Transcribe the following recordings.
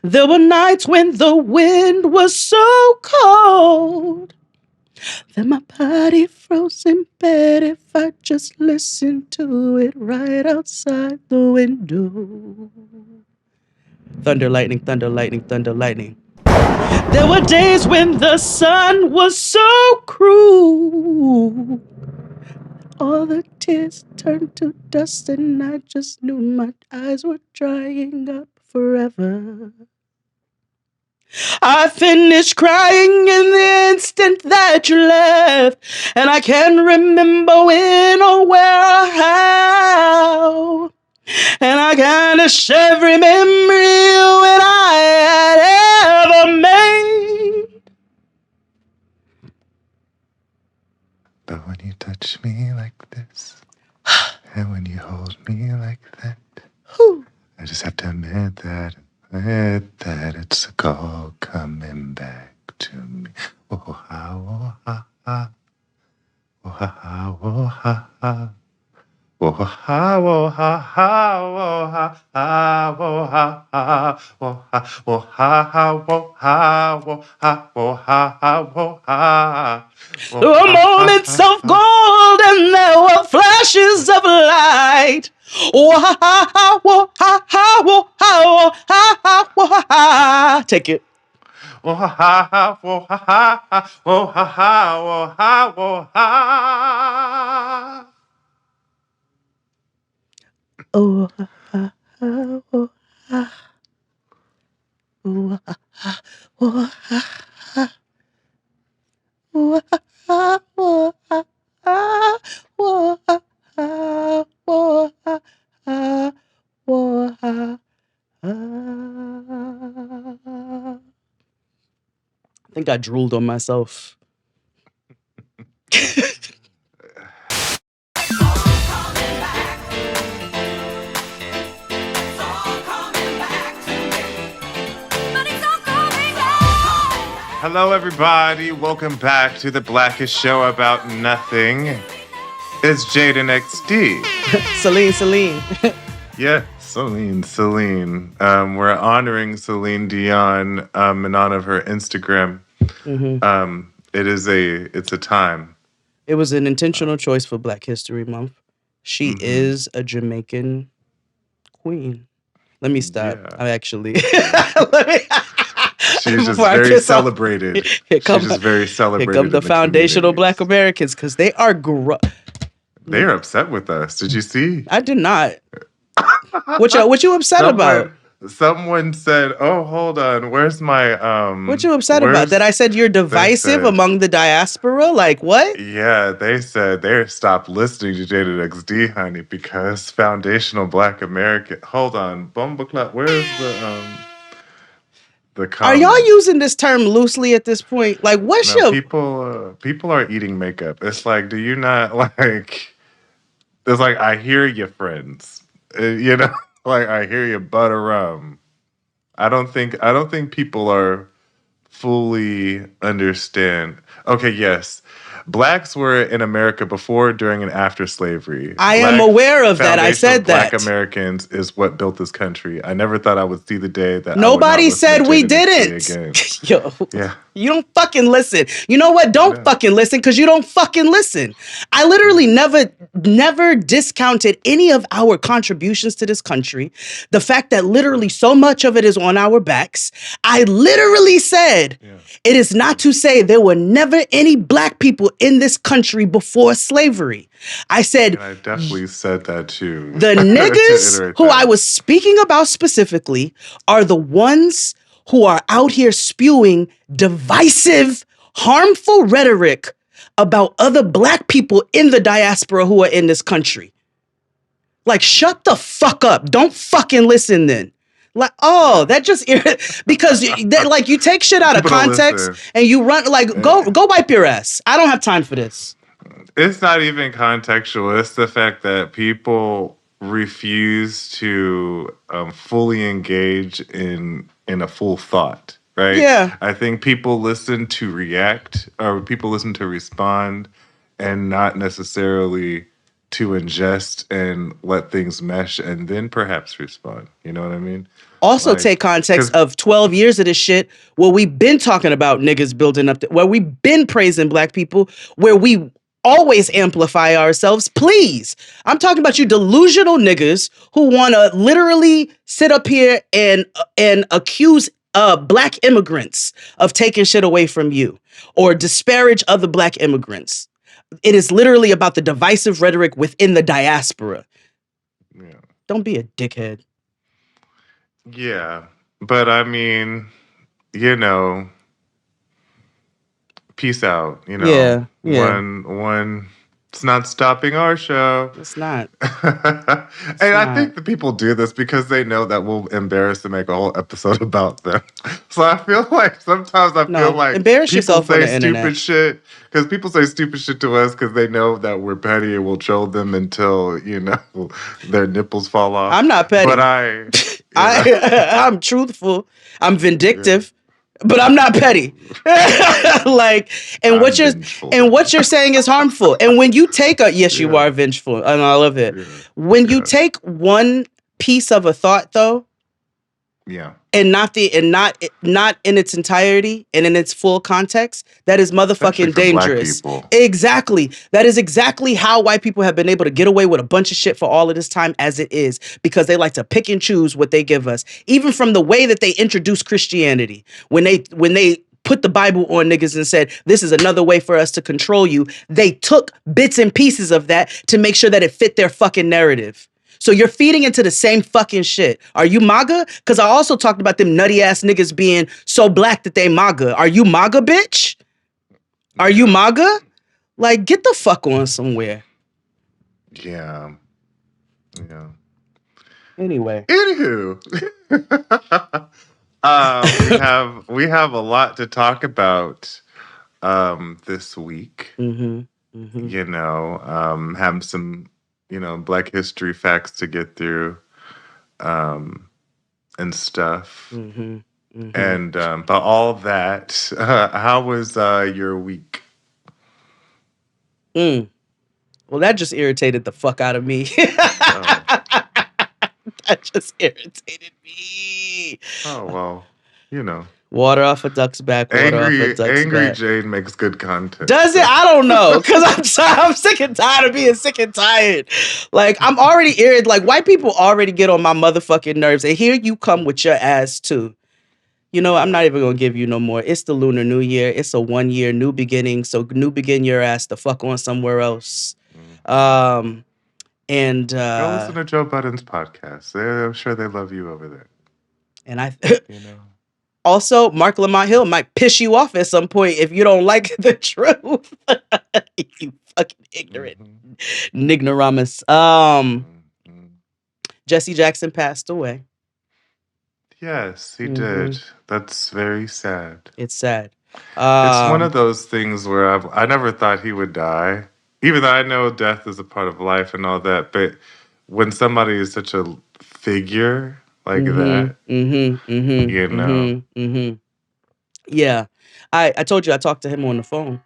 There were nights when the wind was so cold that my body froze in bed if I just listened to it right outside the window. Thunder, lightning, thunder, lightning, thunder, lightning. There were days when the sun was so cruel. All the tears turned to dust and I just knew my eyes were drying up forever. I finished crying in the instant that you left, and I can't remember when or where or how. And I garnish every memory when I had ever made. But when you touch me like this, and when you hold me like that, I just have to admit that it's all coming back to me. Oh ha, oh ha ha, oh ha ha, oh ha ha. Oh ha, oh ha ha, oh ha ha, oh ha ha, oh ha, oh ha ha, oh ha, oh ha, oh ha, oh ha. There were moments of gold and there were flashes of light. Oh ha ha ha, oh ha ha, oh ha, oh ha ha, oh ha. Take it. Oh ha ha, oh ha ha, oh ha ha, oh ha, oh ha. Oh ha ha, oh ha, oh ha ha, oh ha ha. Oh ha ha, oh ha ha, oh ha ha, oh ha ha, oh ha ha. I think I drooled on myself. Hello, everybody. Welcome back to the Blackest Show About Nothing. It's Jaden XD. Celine. Yeah, Celine. We're honoring Celine Dion in honor of her Instagram. Mm-hmm. It's a time. It was an intentional choice for Black History Month. She is a Jamaican queen. Let me stop. Yeah. I actually. She's just very celebrated. She's just very celebrated. Here come the foundational Black Americans because they are. They're upset with us. Did you see? I did not. What you upset about? Someone said, "Oh, hold on. Where's my What you upset about? That I said you're divisive among the diaspora? Like what? Yeah, they said they stopped listening to Jaded XD, honey, because foundational Black American. Hold on, Bumbleclap. Where's the comment? Are y'all using this term loosely at this point? Like, what's your people are eating makeup. It's like, do you not like? It's like I hear you, friends. You know. Like I hear you, butter rum. I don't think people are fully understand. Okay, yes. Blacks were in America before, during, and after slavery. I am aware of that. I said that. Black Americans is what built this country. I never thought I would see the day that nobody said we didn't. Yo, yeah. You don't fucking listen. You know what? Don't fucking listen because you don't fucking listen. I literally never discounted any of our contributions to this country. The fact that literally so much of it is on our backs. I literally said it is not to say there were never any Black people in this country before slavery. I said, and I definitely said that too. The niggas who I was speaking about specifically are the ones who are out here spewing divisive, harmful rhetoric about other Black people in the diaspora who are in this country. Like, shut the fuck up. Don't fucking listen then. Like, oh, that just because like you take shit out of context and you run like go wipe your ass. I don't have time for this. It's not even contextual. It's the fact that people refuse to fully engage in a full thought, right? Yeah. I think people listen to react or people listen to respond and not necessarily to ingest and let things mesh and then perhaps respond. You know what I mean? Also take Like, context because of 12 years of this shit where we've been talking about niggas building up, where we've been praising black people, where we always amplify ourselves. Please. I'm talking about you delusional niggas who want to literally sit up here and accuse black immigrants of taking shit away from you or disparage other black immigrants. It is literally about the divisive rhetoric within the diaspora. yeah, Don't be a dickhead. yeah, but I mean, you know, peace out. You know, Yeah, yeah. one. It's not stopping our show. It's not. It's And I not. think the people do this because they know that we'll embarrass to make a whole episode about them. So I feel like sometimes I feel No, like embarrass people yourself on say the internet. stupid shit because people say stupid shit to us because they know that we're petty and we'll troll them until, you know, their nipples fall off. I'm not But petty. you know, I'm truthful. I'm yeah. vindictive, but I'm not petty. Like, and I'm vengeful what though. you're saying is harmful. And when you take a yes, you Yeah, are vengeful, and I love it. yeah, When you yeah, take one piece of a thought though, yeah. and not in its entirety and in its full context, that is Especially motherfucking for black dangerous. people. Exactly. That is exactly how white people have been able to get away with a bunch of shit for all of this time as it is, because they like to pick and choose what they give us, even from the way that they introduce Christianity. When they put the Bible on niggas and said, this is another way for us to control you, they took bits and pieces of that to make sure that it fit their fucking narrative. So you're feeding into the same fucking shit. Are you MAGA? Because I also talked about them nutty ass niggas being so black that they MAGA. Are you MAGA, bitch? Are you Yeah, MAGA? Like, get the fuck on somewhere. yeah, yeah. Anyway. Anywho, we have a lot to talk about this week. Mm-hmm. Mm-hmm. You know, have some Black History facts to get through um, and stuff. Mm-hmm. Mm-hmm. And but all that, how was your week? Mm. Well, that just irritated the fuck out of me. Oh, That just irritated me. oh well, you know, Water off a duck's back, water off a duck's angry back. Jane makes good content. Does it? So. I don't know. Cause I'm sick and tired of being sick and tired. Like I'm already irritated. Like white people already get on my motherfucking nerves. And here you come with your ass too. You know, I'm Yeah. not even gonna give you no more. It's the Lunar New Year. It's a 1 year new beginning. So new begin your ass the fuck on somewhere else. Mhm. Um and Go listen to Joe Budden's podcast. I'm sure they love you over there. and I You know. also Mark Lamont Hill might piss you off at some point if you don't like the truth. You fucking ignorant Hmm. Nignoramus. Hmm. Jesse Jackson passed away. Yes, he Mm-hmm. did. That's very sad. It's sad. It's one Um, of those things where I never thought he would die, even though I know death is a part of life and all that. But when somebody is such a figure like mm-hmm, that, mm-hmm, mm-hmm, you know. mm-hmm, mm-hmm. Yeah. I told you I talked to him on the phone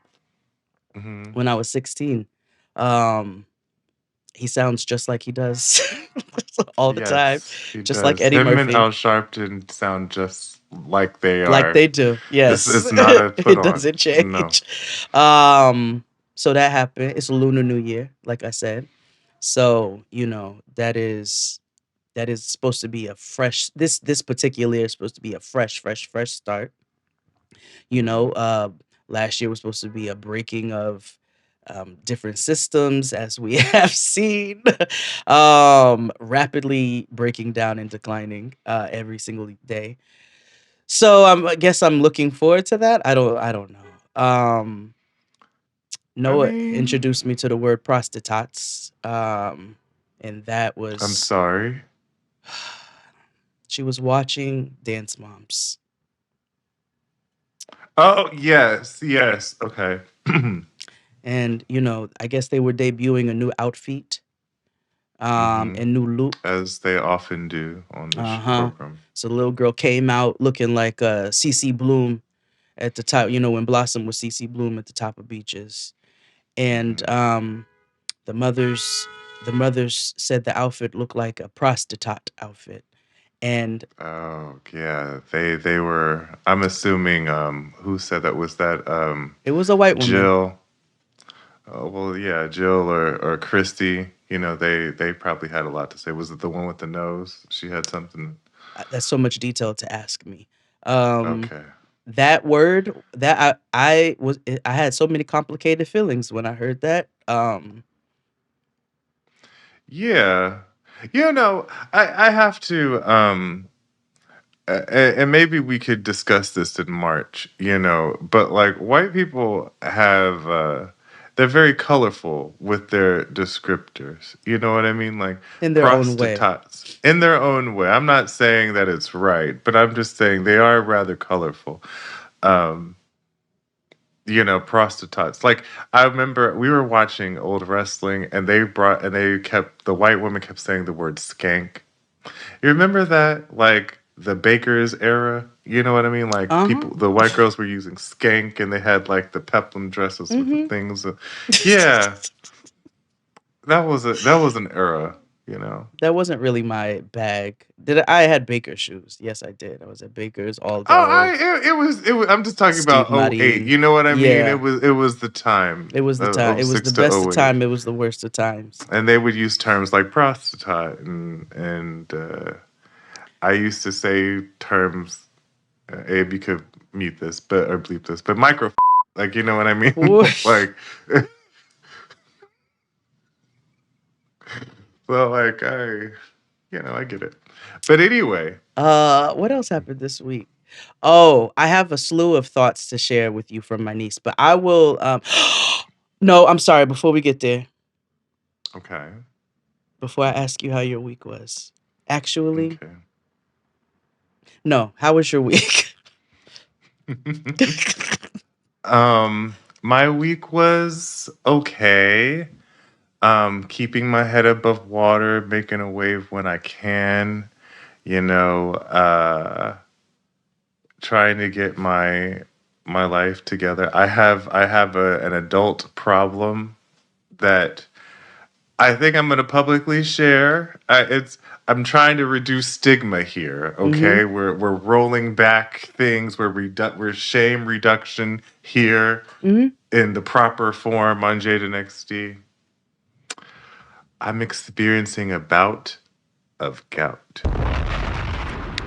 Hmm. when I was 16. Um, he sounds just like he does all the time, Yes, he just like does. Eddie Him and Murphy. Al Sharpton sound just like they Like are. they do. Yes. It's not a put It on. doesn't No. change. Um, so that happened. It's a Lunar New Year, like I said. So, that is supposed to be a fresh this particular year is supposed to be a fresh start. You know, Hmm. last year was supposed to be a breaking of different systems, as we have seen, rapidly breaking down and declining every single day. So I guess I'm looking forward to that. I don't know. I Noah mean, introduced me to the word prostitutes, and that I'm was sorry. she was watching Dance Moms. Oh, yes, yes. Okay. And I guess they were debuting a new outfit, Hmm. and new look. As they often do on this Uh-huh. program. So the little girl came out looking like CC Bloom at the top, when Blossom was CC Bloom at the top of Beaches. And Hmm. the the mothers said the outfit looked like a prostitute outfit, and Oh yeah, they were. I'm assuming. Who said that? Was that it was a white woman. Jill? Oh well, yeah, Jill or Christy. You know, they probably had a lot to say. Was it the one with the nose? She had something. That's so much detail to ask me. Um, Okay. that word that I had so many complicated feelings when I heard that. Yeah. You know, I have to and maybe we could discuss this in March, you know, but like white people have they're very colorful with their descriptors. You know what I mean? Like In their own way. prostitutes in their own way. I'm not saying that it's right, but I'm just saying they are rather colorful. Um, you know, prostitutes. Like I remember we were watching old wrestling and they kept the white woman kept saying the word skank. You remember that, like the Baker's era? You know what I mean? Like Uh huh. people, the white girls were using skank, and they had like the peplum dresses with the Mm-hmm. things. Yeah, that was an era. You know. That wasn't really my bag. I had Baker shoes? Yes, I did. I was at Baker's, Oh, Aldo, it was. I'm just talking about Steve '08. Martin. You know what I mean? It Yeah, was the time it was the of time. It was the '06 to best of '08, time. It was the worst of times. and they would use terms like prostitute and I used to say terms. Abe, you could mute this, but or bleep this, but micro, like you know what I mean? Like, well, like I get it. But anyway, What else happened this week? Oh, I have a slew of thoughts to share with you from my niece, but I will. No, I'm sorry. Before we get there, okay, before I ask you how your week was, actually, okay. no. How was your week? My week was okay. Keeping my head above water, making a wave when I can. You know, trying to get my life together. I have an adult problem that I think I'm going to publicly share. I'm trying to reduce stigma here. Mm-hmm. Okay, we're rolling back things. We're shame reduction here Mm-hmm. in the proper form on Jada XD. I'm experiencing a bout of gout.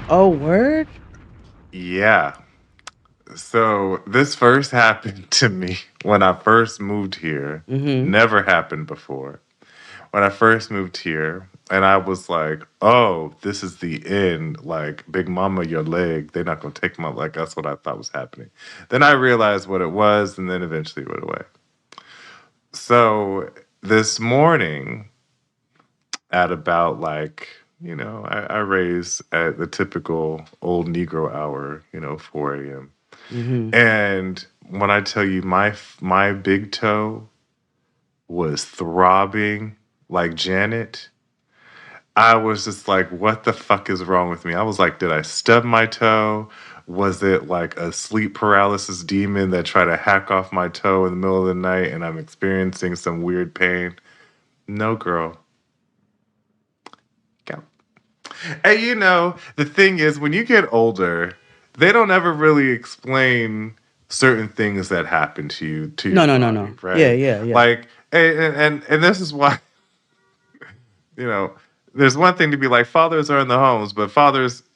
Oh, word. Yeah. So this first happened to me when I first moved here. Mm-hmm. Never happened before. When I first moved here, and I was like, "Oh, this is the end." Like, Big Mama, your leg. They're not gonna take my leg. That's what I thought was happening. Then I realized what it was, and then eventually it went away. So this morning, at about like I raise at the typical old Negro hour, 4 a.m. Mm-hmm. And when I tell you my big toe was throbbing like Janet, I was just like, what the fuck is wrong with me? I was like, did I stub my toe? Was it like a sleep paralysis demon that tried to hack off my toe in the middle of the night and I'm experiencing some weird pain? No, girl. Go. And the thing is, when you get older, they don't ever really explain certain things that happen to you, to your No, no, no, body, no. Yeah, right? yeah, yeah. Like, and this is why, you know, there's one thing to be like fathers are in the homes, but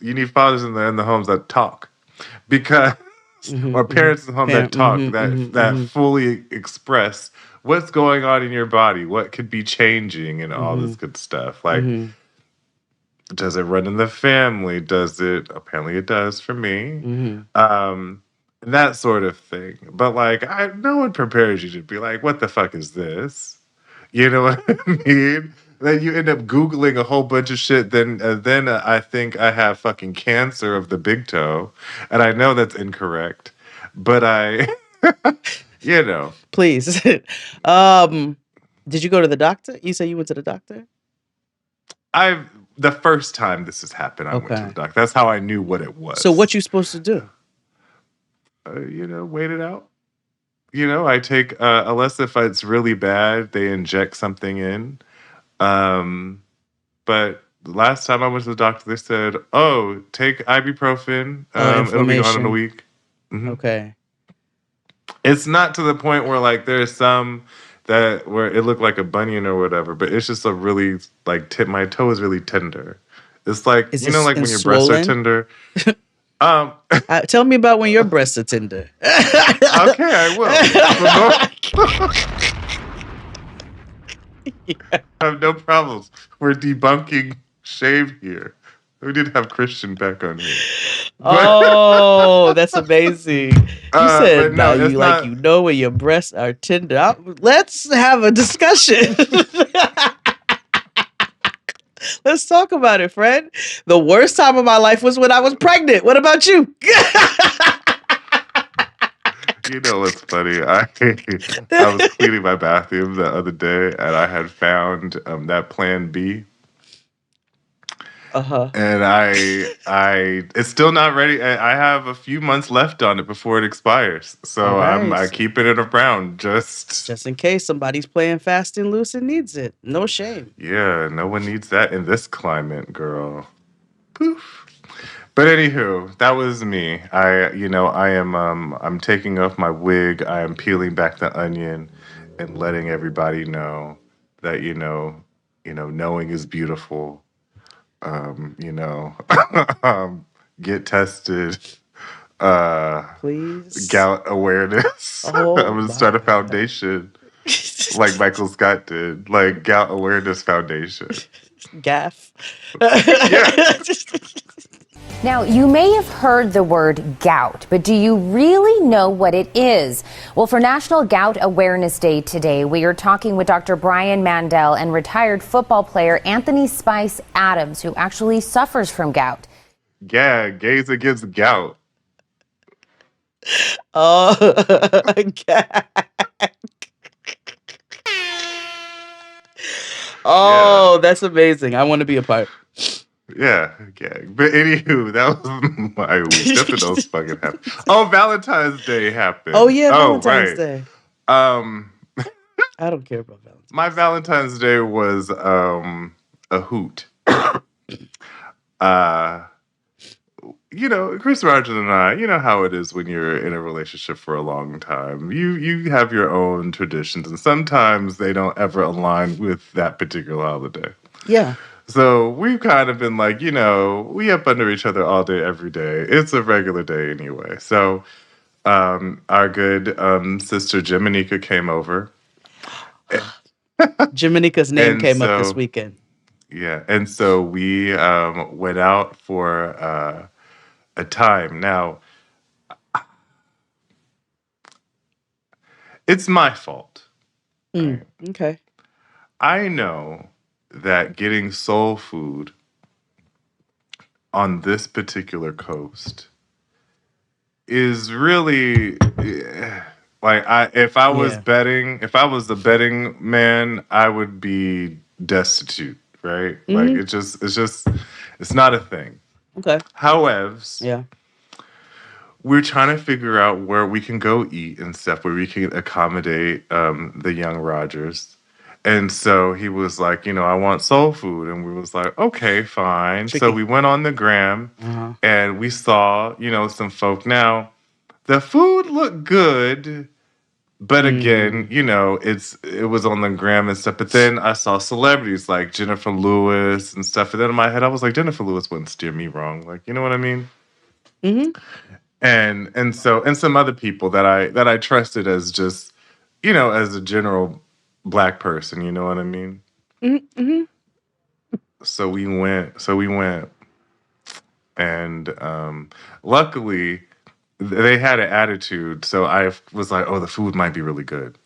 you need fathers in the homes that talk because, Mm-hmm. or Mm-hmm. parents in the home that talk Mm-hmm. Mm-hmm. that Mm-hmm. fully express what's going on in your body, what could be changing, and all Mm-hmm. this good stuff. Like, Mm-hmm. does it run in the family? Does it? Apparently, it does for me. Mm-hmm. That sort of thing. But like, no one prepares you to be like, "What the fuck is this?" You know what I mean? Then you end up googling a whole bunch of shit. Then I think I have fucking cancer of the big toe, and I know that's incorrect. But you know, Please. um, did you go to the doctor? You say you went to the doctor? I the first time this has happened, I went to the Okay. doctor. That's how I knew what it So was. what you supposed to do? Wait it out. I take unless if it's really bad, they inject something in. Um, but last time I went to the doctor, they said, "Oh, take ibuprofen. Oh, It'll be gone in a inflammation. week." Hmm. Okay. It's not to the point where like there's some that where it looked like a bunion or whatever, but it's just a really like tip. My toe is really tender. It's like Is it like and when your breasts are swollen? tender. Um, Tell me about when your breasts are tender. okay, I will. So no, I have no problems. We're debunking shame here. We did have Christian back on here, but Oh, that's amazing. You but said no, it's you like not. when your breasts are tender. Let's have a discussion. Let's talk about it, friend. The worst time of my life was when I was pregnant. What about you? You know what's funny? I was cleaning my bathroom the other day, and I had found that Plan B, Uh-huh. and it's still not ready. I have a few months left on it before it expires, All so I right. keep it around just. Just in case somebody's playing fast and loose and needs it. No shame. Yeah, no one needs that in this climate, girl. Poof. But anywho, that was me. I am I'm taking off my wig. I am peeling back the onion and letting everybody know that knowing is beautiful. You know, get tested. Please. Gout awareness. I'm Oh gonna start a my. foundation like Michael Scott did, like Gout Awareness Foundation. Gaff. Yeah. Now, you may have heard the word gout, but do you really know what it is? Well, for National Gout Awareness Day today, we are talking with Dr. Brian Mandel and retired football player Anthony Spice Adams, who actually suffers from gout. Gag, gays against gout. Oh, gaff. Yeah. Oh, that's amazing. I want to be a part. Yeah, gag. But anywho, that was my week. Nothing else fucking happened. Oh, Valentine's Day Oh happened. yeah, Oh, Valentine's right. Day. Um, I don't care about my Valentine's. Valentine's Day was a hoot. Uh Chris Rogers and I, you know how it is when you're in a relationship for a long time. You have your own traditions, and sometimes they don't ever align with that particular holiday. Yeah. So we've kind of been like, we up under each other all day, every day. It's a regular day anyway. So our good sister Jiminica came over, Jamaica's name and came up this so weekend. yeah, and so we went out for a time. Now it's my fault. Mm, Right? okay. I know that getting soul food on this particular coast is really like Yeah. if I was the betting man, I would be destitute, right? Like Hmm. it's not a thing. Okay. However, Yeah. we're trying to figure out where we can go eat and stuff where we can accommodate the young Rogers. And so he was like, I want soul food. And we was like, okay, fine. So Tricky. we went on the gram Uh-huh. and we saw, some folk. Now, the food looked good, but again, Mm. it was on the gram and stuff. But then I saw celebrities like Jennifer Lewis and stuff. And then in my head, I was like, Jennifer Lewis wouldn't steer me wrong. Like, you know what I mean? Hmm. And some other people that I trusted as just as a general black person, you know what I mean? Hmm. So we went and luckily they had an attitude, so I was like, oh, the food might be really good.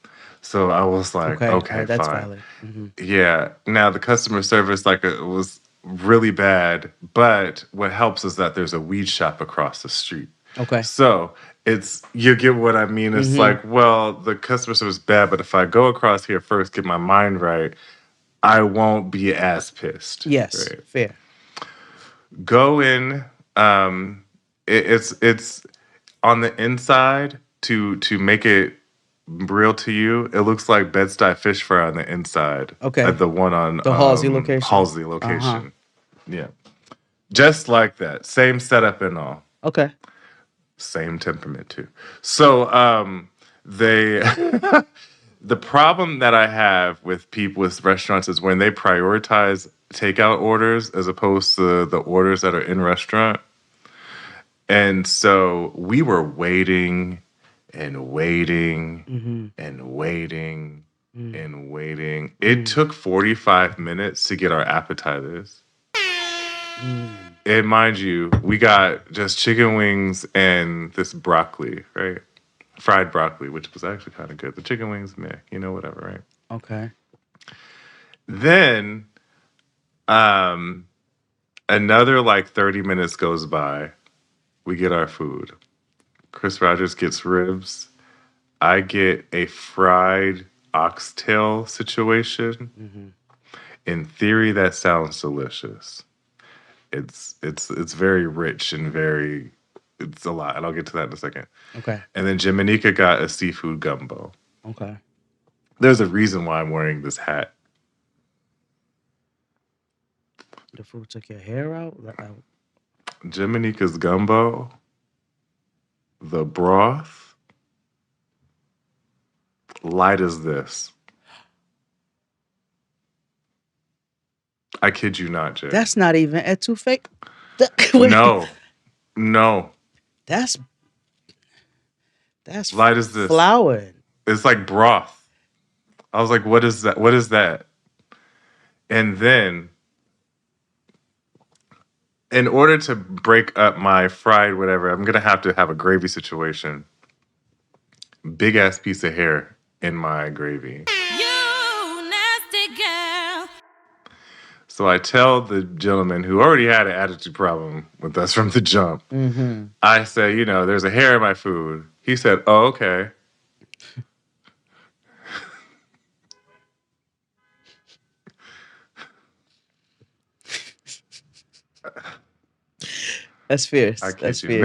So I was like, Okay. All okay, right. That's fine. valid. Hmm. Yeah. Now the customer service was really bad, but what helps is that there's a weed shop across the street. Okay. So it's you get what I mean. It's Hmm. like, well, the customer service is bad, but if I go across here first, get my mind right, I won't be as pissed. Yes. Right. Fair. Go in. It's on the inside to make it. real to you, it looks like Bed-Stuy fish fry on the inside. Okay. At the one on The Halsey location. Halsey location. Yeah. Just like that. Same setup and all. Okay. Same temperament too. So they the problem that I have with people with restaurants is when they prioritize takeout orders as opposed to the orders that are in restaurant. And so we were waiting and waiting and waiting and waiting. It took 45 minutes to get our appetizers. And mind you, we got just chicken wings and this broccoli, right? Fried broccoli, which was actually kind of good. The chicken wings, meh, whatever, right? Okay. Then another like 30 minutes goes by. We get our food. Chris Rogers gets ribs. I get a fried oxtail situation. In theory, that sounds delicious. It's very rich and it's a lot, and I'll get to that in a second. Okay. And then Jiminica got a seafood gumbo. Okay. There's a reason why I'm wearing this hat. The food took your hair out? Jiminica's gumbo, the broth, light as this. I kid you not, Jay. That's not even etouffee. No. That's light as this. Flour. It's like broth. I was like, what is that? What is that? And then, in order to break up my fried whatever, I'm going to have a gravy situation. Big ass piece of hair in my gravy. You nasty girl. So I tell the gentleman who already had an attitude problem with us from the jump, I say, there's a hair in my food. He said, oh, okay. That's fierce. That's fierce.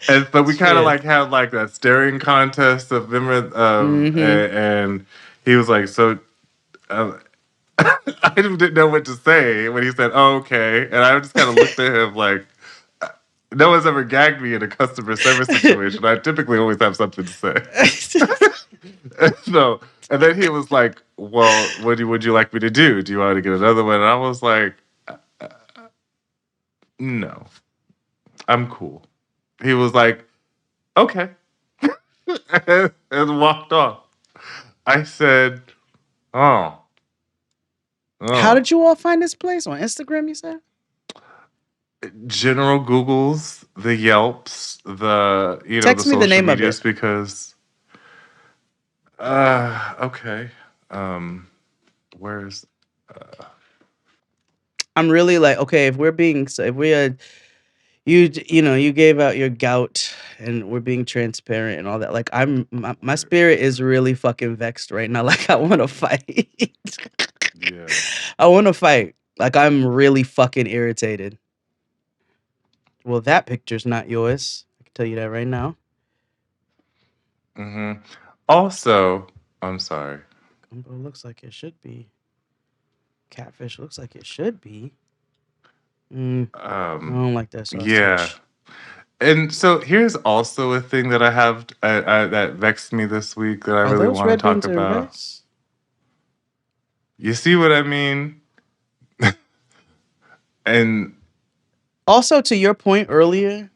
And so we kind of like had like that staring contest of them, and he was like, so I didn't know what to say when he said, oh, okay. And I just kind of looked at him like, no one's ever gagged me in a customer service situation. I typically always have something to say. And then he was like, well, what would you like me to do? Do you want to get another one? And I was like, no, I'm cool. He was like, okay. and walked off. I said, oh. How did you all find this place? On Instagram, you said? General Googles, the Yelps, the Text the me social the name medias of it. because okay. Where's I'm really like, okay, if we are you gave out your gout and we're being transparent and all that. Like my spirit is really fucking vexed right now. Like I want to fight. yeah. I want to fight. Like I'm really fucking irritated. Well, that picture's not yours. I can tell you that right now. Also, I'm sorry. Gumbo looks like it should be. Catfish looks like it should be. I don't like that sausage. Yeah. And so here's also a thing that I have that vexed me this week that I really want to talk about. Rice? You see what I mean? And also, to your point earlier,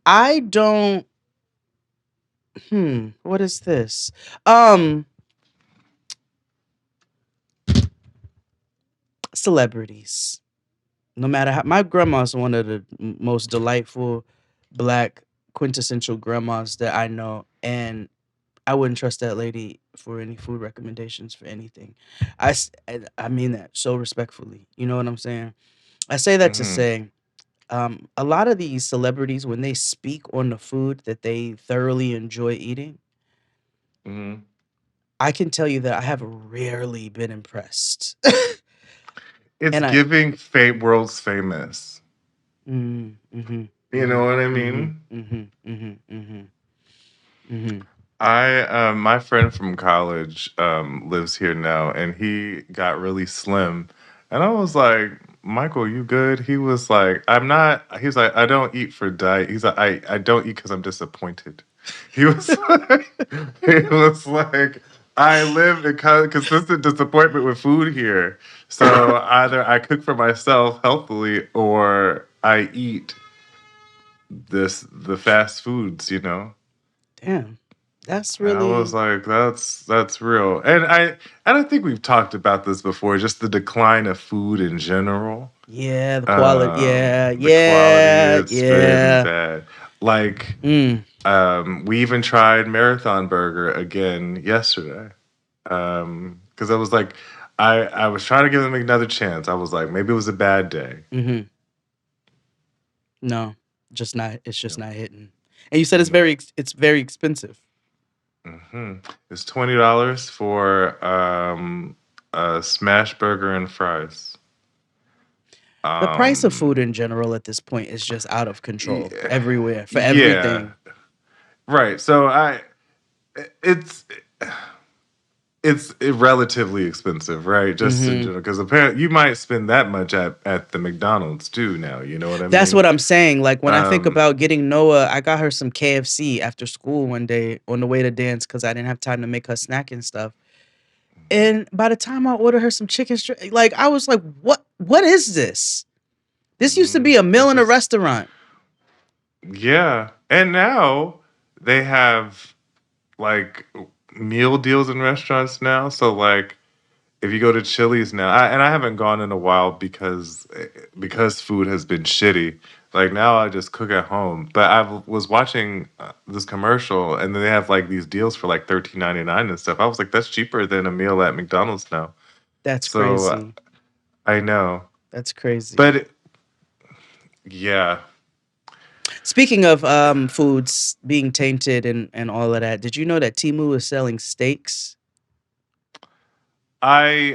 I don't. What is this? Celebrities. No matter how, my grandma's one of the most delightful Black quintessential grandmas that I know, and I wouldn't trust that lady for any food recommendations for anything. I mean that so respectfully. You know what I'm saying? I say that to say, a lot of these celebrities, when they speak on the food that they thoroughly enjoy eating, I can tell you that I have rarely been impressed. It's giving World's Famous. You know what I mean? My friend from college lives here now, and he got really slim, and I was like, Michael, you good? He was like, I'm not. He's like, I don't eat for diet. He's like, I don't eat because I'm disappointed. He was like, I live in consistent disappointment with food here. So either I cook for myself healthily or I eat the fast foods, you know. Damn, that's And I really was like, that's real. And I think we've talked about this before, just the decline of food in general. yeah. The quality, yeah, The quality, yeah, it's been yeah. bad. Like, Mm. we even tried Marathon Burger again yesterday. Because I was like, I was trying to give them another chance. I was like, maybe it was a bad day. Mm-hmm. No, just not. It's just Yep. not hitting. And you said it's No. it's very expensive. It's $20 for a smash burger and fries. The price of food Um, in general at this point is just out of control yeah, everywhere for yeah, everything. right. So it's it's relatively expensive, right? Just in Hmm. general, because apparently you might spend that much at the McDonald's too now. You know what I That's mean? what I'm saying. Like when I think Um, about getting Noah, I got her some KFC after school one day on the way to dance because I didn't have time to make her snack and stuff. And by the time I ordered her some chicken strip, like I was like, what is this? This used to be a meal it's in a just restaurant. yeah, and now they have like meal deals in restaurants now. So like if you go to Chili's now, and I haven't gone in a while because food has been shitty. Like now, I just cook at home. But was watching this commercial, and then they have like these deals for like $13.99 and stuff. I was like, that's cheaper than a meal at McDonald's now. That's So crazy. I know, That's crazy. but yeah, Speaking of foods being tainted and all of that, did you know that Timu is selling steaks?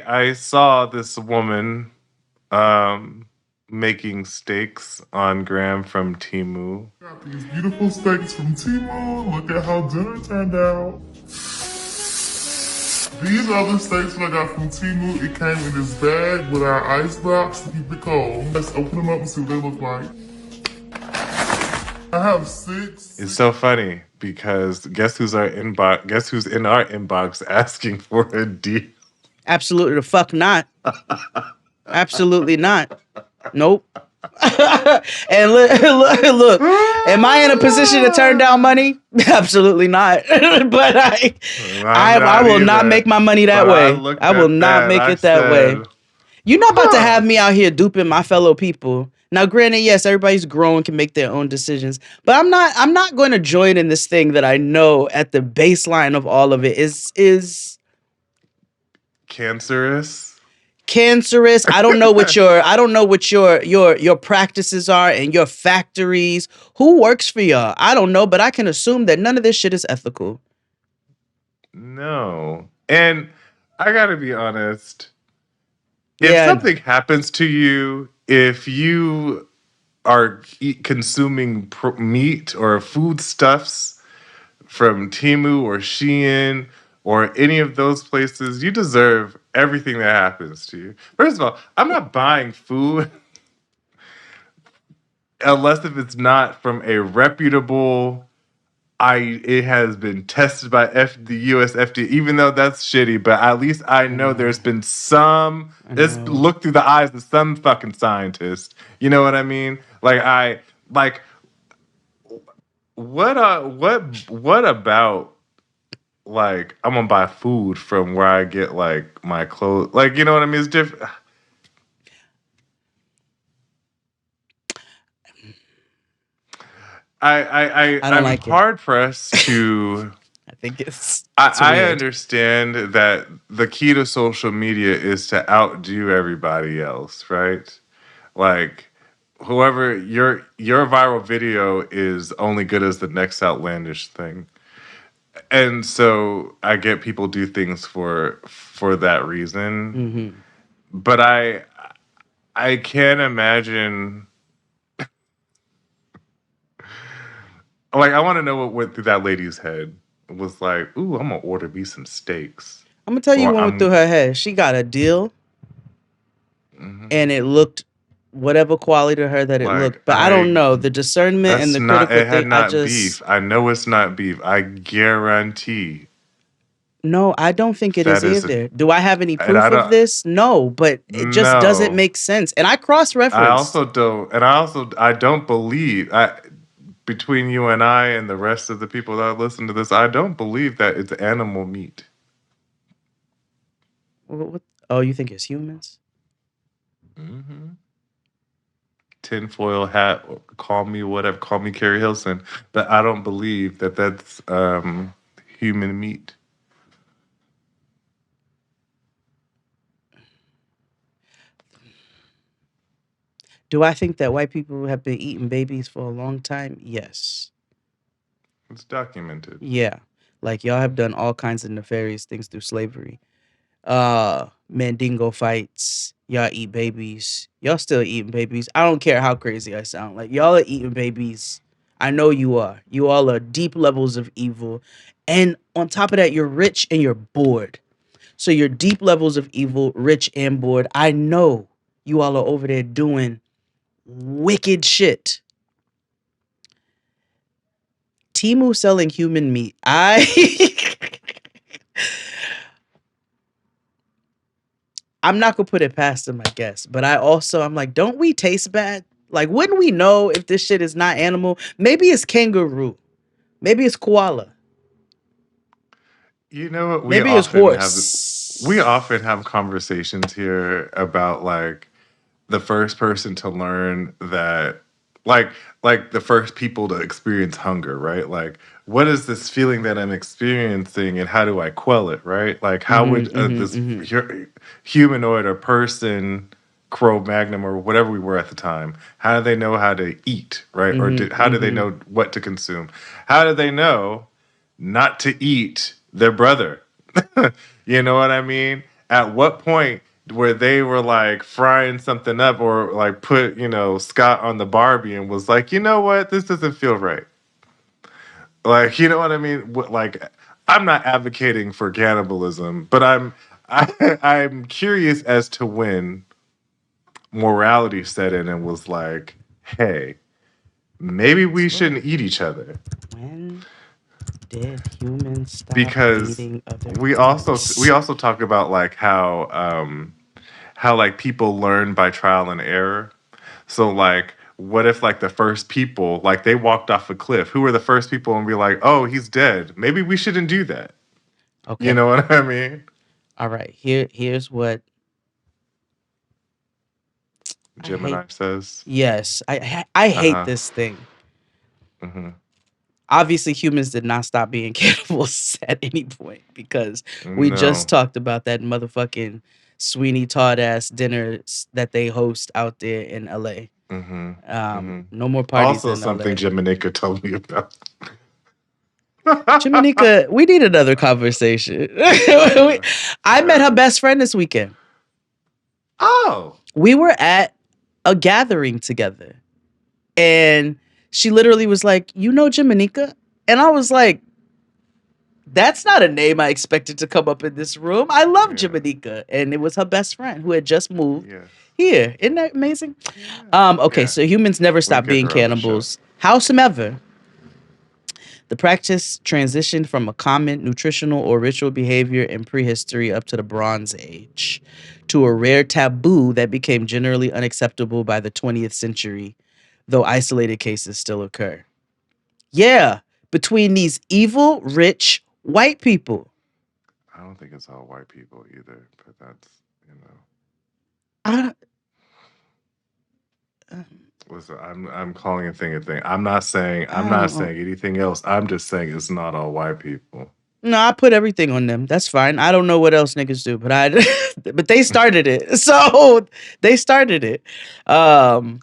I saw this woman um, making steaks on Gram from Timu. Got these beautiful steaks from Timo. Look at how dinner turned out. These are the steaks that I got from Timu. It came in this bag with our ice box to keep it cold. Let's open them up and see what they look like. I have six. It's so funny because guess who's our inbox? Guess who's in our inbox asking for a deal? Absolutely the fuck not. Absolutely not. Nope. And look, am I in a position to turn down money? Absolutely not. But I'm I not will not either. make my money that But I way. looked I will at not that. make I it that way. said, You're not about to "Huh." have me out here duping my fellow people. Now, granted, yes, everybody's grown, can make their own decisions, but I'm not going to join in this thing that I know at the baseline of all of it is Cancerous. cancerous. I don't know what your practices are and your factories. Who works for y'all? I don't know, but I can assume that none of this shit is ethical. No. And I gotta be honest. If Yeah, something happens to you, if you are consuming meat or foodstuffs from Timu or Shein or any of those places, you deserve everything that happens to you. First of all, I'm not buying food unless if it's not from a reputable. It has been tested by the U.S. FDA, even though that's shitty. But at least I I know know. there's been some. I Let's know. look through the eyes of some fucking scientist. You know what I mean? Like what about like I'm gonna buy food from where I get like my clothes? Like you know what I mean? It's different. I don't I'm like it. hard pressed to. I think it's I weird. understand that the key to social media is to outdo everybody else, right? Like whoever your viral video is only good as the next outlandish thing. And so I get people do things for that reason. Hmm. But I can't imagine Like, I want to know what went through that lady's head. It was like, ooh, I'm gonna order me some steaks, I'm gonna tell you or what went through her head. She got a deal, mhm. and it looked whatever quality to her that it Like, looked. But I don't know the discernment and that's the not. critical It had thing. I not just beef. I know it's not beef. I guarantee no. I don't think it is that is, either. Do I have any and I proof of don't. this? No, but it just doesn't No, make sense. And I cross I referenced. also don't, and I don't believe. Between you and I and the rest of the people that listen to this, I don't believe that it's animal meat. What? Oh, you think it's humans? Mm-hmm. Tinfoil hat, or call me whatever, call me Carrie Hilson, but I don't believe that that's human meat. Do I think that white people have been eating babies for a long time? Yes. It's documented. Yeah. Like y'all have done all kinds of nefarious things through slavery. Mandingo fights. Y'all eat babies. Y'all still eating babies. I don't care how crazy I sound. Like y'all are eating babies. I know you are. You all are deep levels of evil. And on top of that, you're rich and you're bored. So you're deep levels of evil, rich and bored. I know you all are over there doing wicked shit. Timu selling human meat. I'm not gonna put it past him, I guess. But I'm like, don't we taste bad? Like, wouldn't we know if this shit is not animal? Maybe it's kangaroo. Maybe it's koala. You know what? Maybe it's We horse. often have conversations here about like the first person to learn that like the first people to experience hunger, right? Like, what is this feeling that I'm experiencing and how do I quell it, right? Like, how would this humanoid or person, Cro-Magnon or whatever we were at the time, how do they know how to eat, right? Or how do they know what to consume? How do they know not to eat their brother? You know what I mean? At what point where they were like frying something up or like put, Scott on the Barbie and was like, you know what? This doesn't feel right. Like, you know what I mean? Like, I'm not advocating for cannibalism, but I'm curious as to when morality set in and was like, hey, maybe we shouldn't eat each other. When did humans stop Because eating other we humans? also talk about like how like people learn by trial and error. So like what if like the first people like they walked off a cliff? Who were the first people and be like, "Oh, he's dead. Maybe we shouldn't do that." You Okay. know what I mean? All right. Here's what I hate. Gemini says. Yes, I hate Uh-huh. this thing. Mhm. Obviously humans did not stop being cannibals at any point because we just No. talked about that motherfucking Sweeney Todd ass dinners that they host out there in LA. Mhm. Mhm. No more parties Also in something LA. Jaminica told me about. Jamanica, we need another conversation. Yeah. I met her Yeah. best friend this weekend. Oh. We were at a gathering together, and she literally was like, "You know Jamanica?" And I was like, that's not a name I expected to come up in this room. I love Yeah. Jamanica. And it was her best friend who had just moved Yes. here. Isn't that amazing? Yeah. Okay, Yeah. so humans never We'll stop get being her on the show. cannibals. Howsoever, the practice transitioned from a common nutritional or ritual behavior in prehistory up to the Bronze Age to a rare taboo that became generally unacceptable by the 20th century, though isolated cases still occur. Yeah, between these evil, rich white people. I don't think it's all white people either, but that's, you know. I, Listen, I'm calling a thing a thing. I'm I not don't. saying anything else. I'm just saying it's not all white people. No, I put everything on them. That's fine. I don't know what else niggas do, but but they started it. So they started it. Um,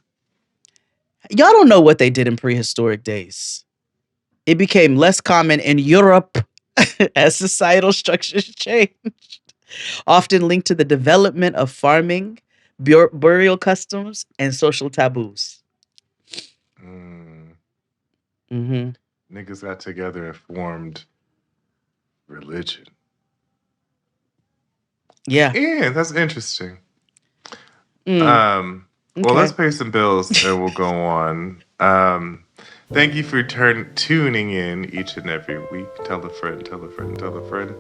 y'all don't know what they did in prehistoric days. It became less common in Europe as societal structures changed, often linked to the development of farming, burial customs, and social taboos. Mm, Mm-hmm. niggas got together and formed religion. Yeah. Yeah, that's interesting. Okay. Well, let's pay some bills and we'll go on. Thank you for tuning in each and every week. Tell a friend, tell a friend, tell a friend.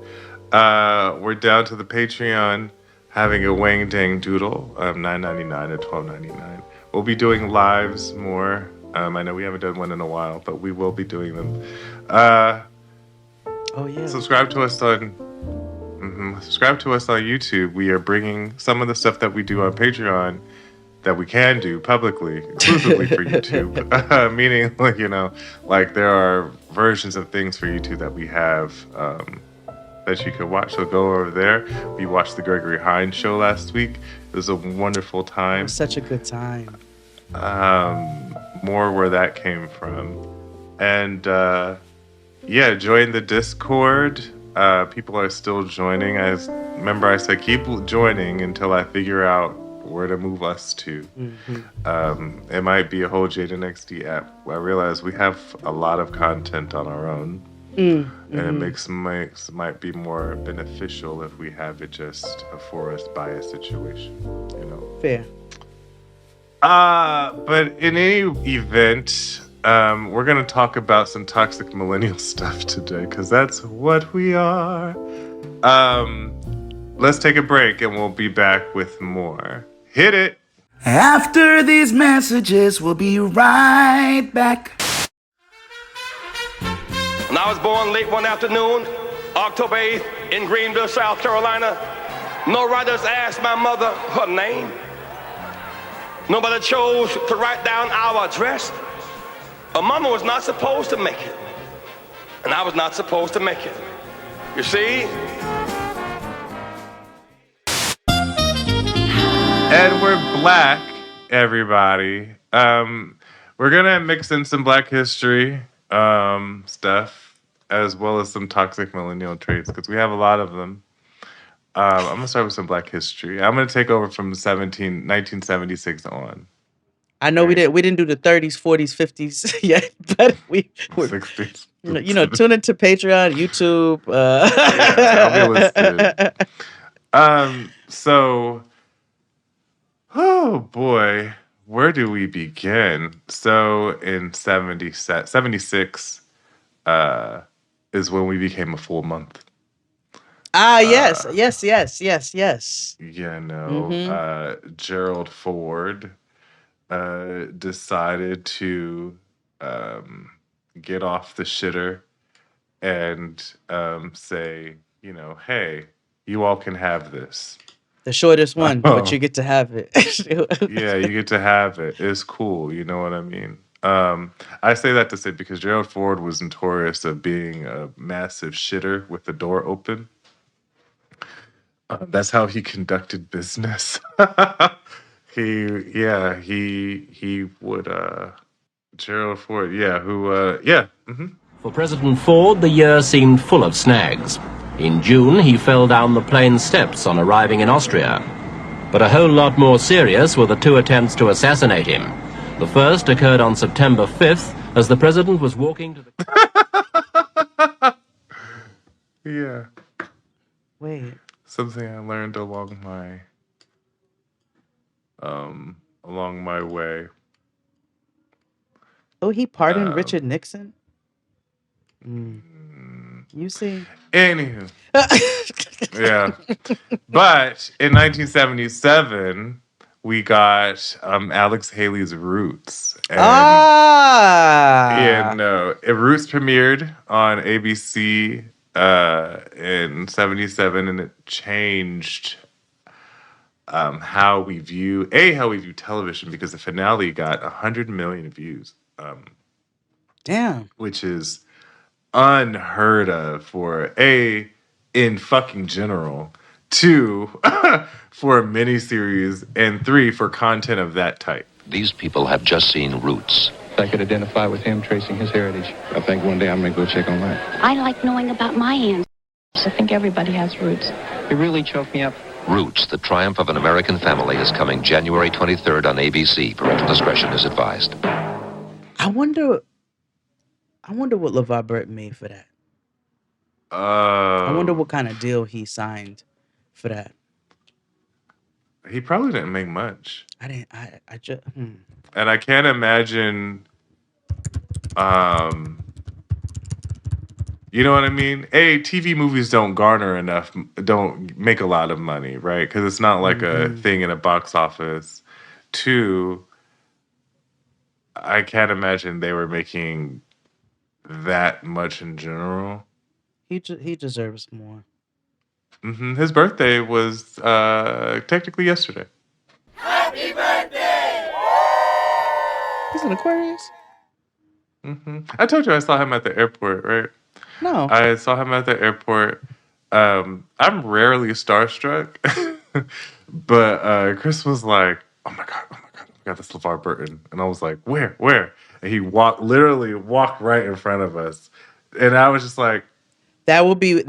We're down to the Patreon, having a wang dang doodle of $9.99 to $12.99. We'll be doing lives more. I know we haven't done one in a while, but we will be doing them. Subscribe to us on YouTube. We are bringing some of the stuff that we do on Patreon that we can do publicly, exclusively for YouTube. Meaning, like there are versions of things for YouTube that we have that you can watch. So go over there. We watched the Gregory Hines show last week. It was a wonderful time. It was such a good time. More where that came from. And join the Discord. People are still joining. I said keep joining until I figure out where to move us to. It might be a whole Jaden XD app. I realize we have a lot of content on our own. And it might be more beneficial if we have it just a forest bias situation, Fair. But in any event, we're gonna talk about some toxic millennial stuff today, because that's what we are. Let's take a break and we'll be back with more. Hit it! After these messages, we'll be right back. And I was born late one afternoon, October 8th, in Greenville, South Carolina. No writers asked my mother her name. Nobody chose to write down our address. A mama was not supposed to make it. And I was not supposed to make it. You see? And we're black, everybody. We're gonna mix in some Black history stuff, as well as some toxic millennial traits, because we have a lot of them. I'm gonna start with some Black history. I'm gonna take over from 1976 on. I know we didn't do the 30s, 40s, 50s yet, but we were 60s. Tune into Patreon, YouTube. I'll be listed. So, oh boy, where do we begin? So in 76 is when we became a full month. Yes. Gerald Ford decided to get off the shitter and say, hey, you all can have this. The shortest one, but you get to have it. Yeah, you get to have it. It's cool. You know what I mean? I say that to say because Gerald Ford was notorious of being a massive shitter with the door open. That's how he conducted business. He would, Gerald Ford, For President Ford, the year seemed full of snags. In June, he fell down the plane steps on arriving in Austria. But a whole lot more serious were the two attempts to assassinate him. The first occurred on September 5th, as the president was walking to the... Yeah. Wait. Something I learned along my way. Oh, he pardoned Richard Nixon? You see? Anywho. Yeah. But in 1977, we got Alex Haley's Roots. And, Roots premiered on ABC in 77, and it changed how we view television, because the finale got 100 million views. Damn. Which is unheard of for in fucking general, 2 for a miniseries, and 3 for content of that type. These people have just seen Roots. I could identify with him, tracing his heritage. I think one day I'm going to go check on that. I like knowing about my ancestors. I think everybody has roots. It really choked me up. Roots, The Triumph of an American Family, is coming January 23rd on ABC. Parental discretion is advised. I wonder I wonder what LeVar Burton made for that. I wonder what kind of deal he signed for that. He probably didn't make much. I just. And I can't imagine. You know what I mean? TV movies don't garner enough, don't make a lot of money, right? Because it's not like a thing in a box office. 2, I can't imagine they were making that much in general. He deserves more. His birthday was technically yesterday. Happy birthday! He's an Aquarius. I told you I saw him at the airport, right? No. I saw him at the airport. I'm rarely starstruck, but Chris was like, "Oh my god, that's LeVar Burton," and I was like, "Where?" And he literally walked right in front of us, and I was just like, "That would be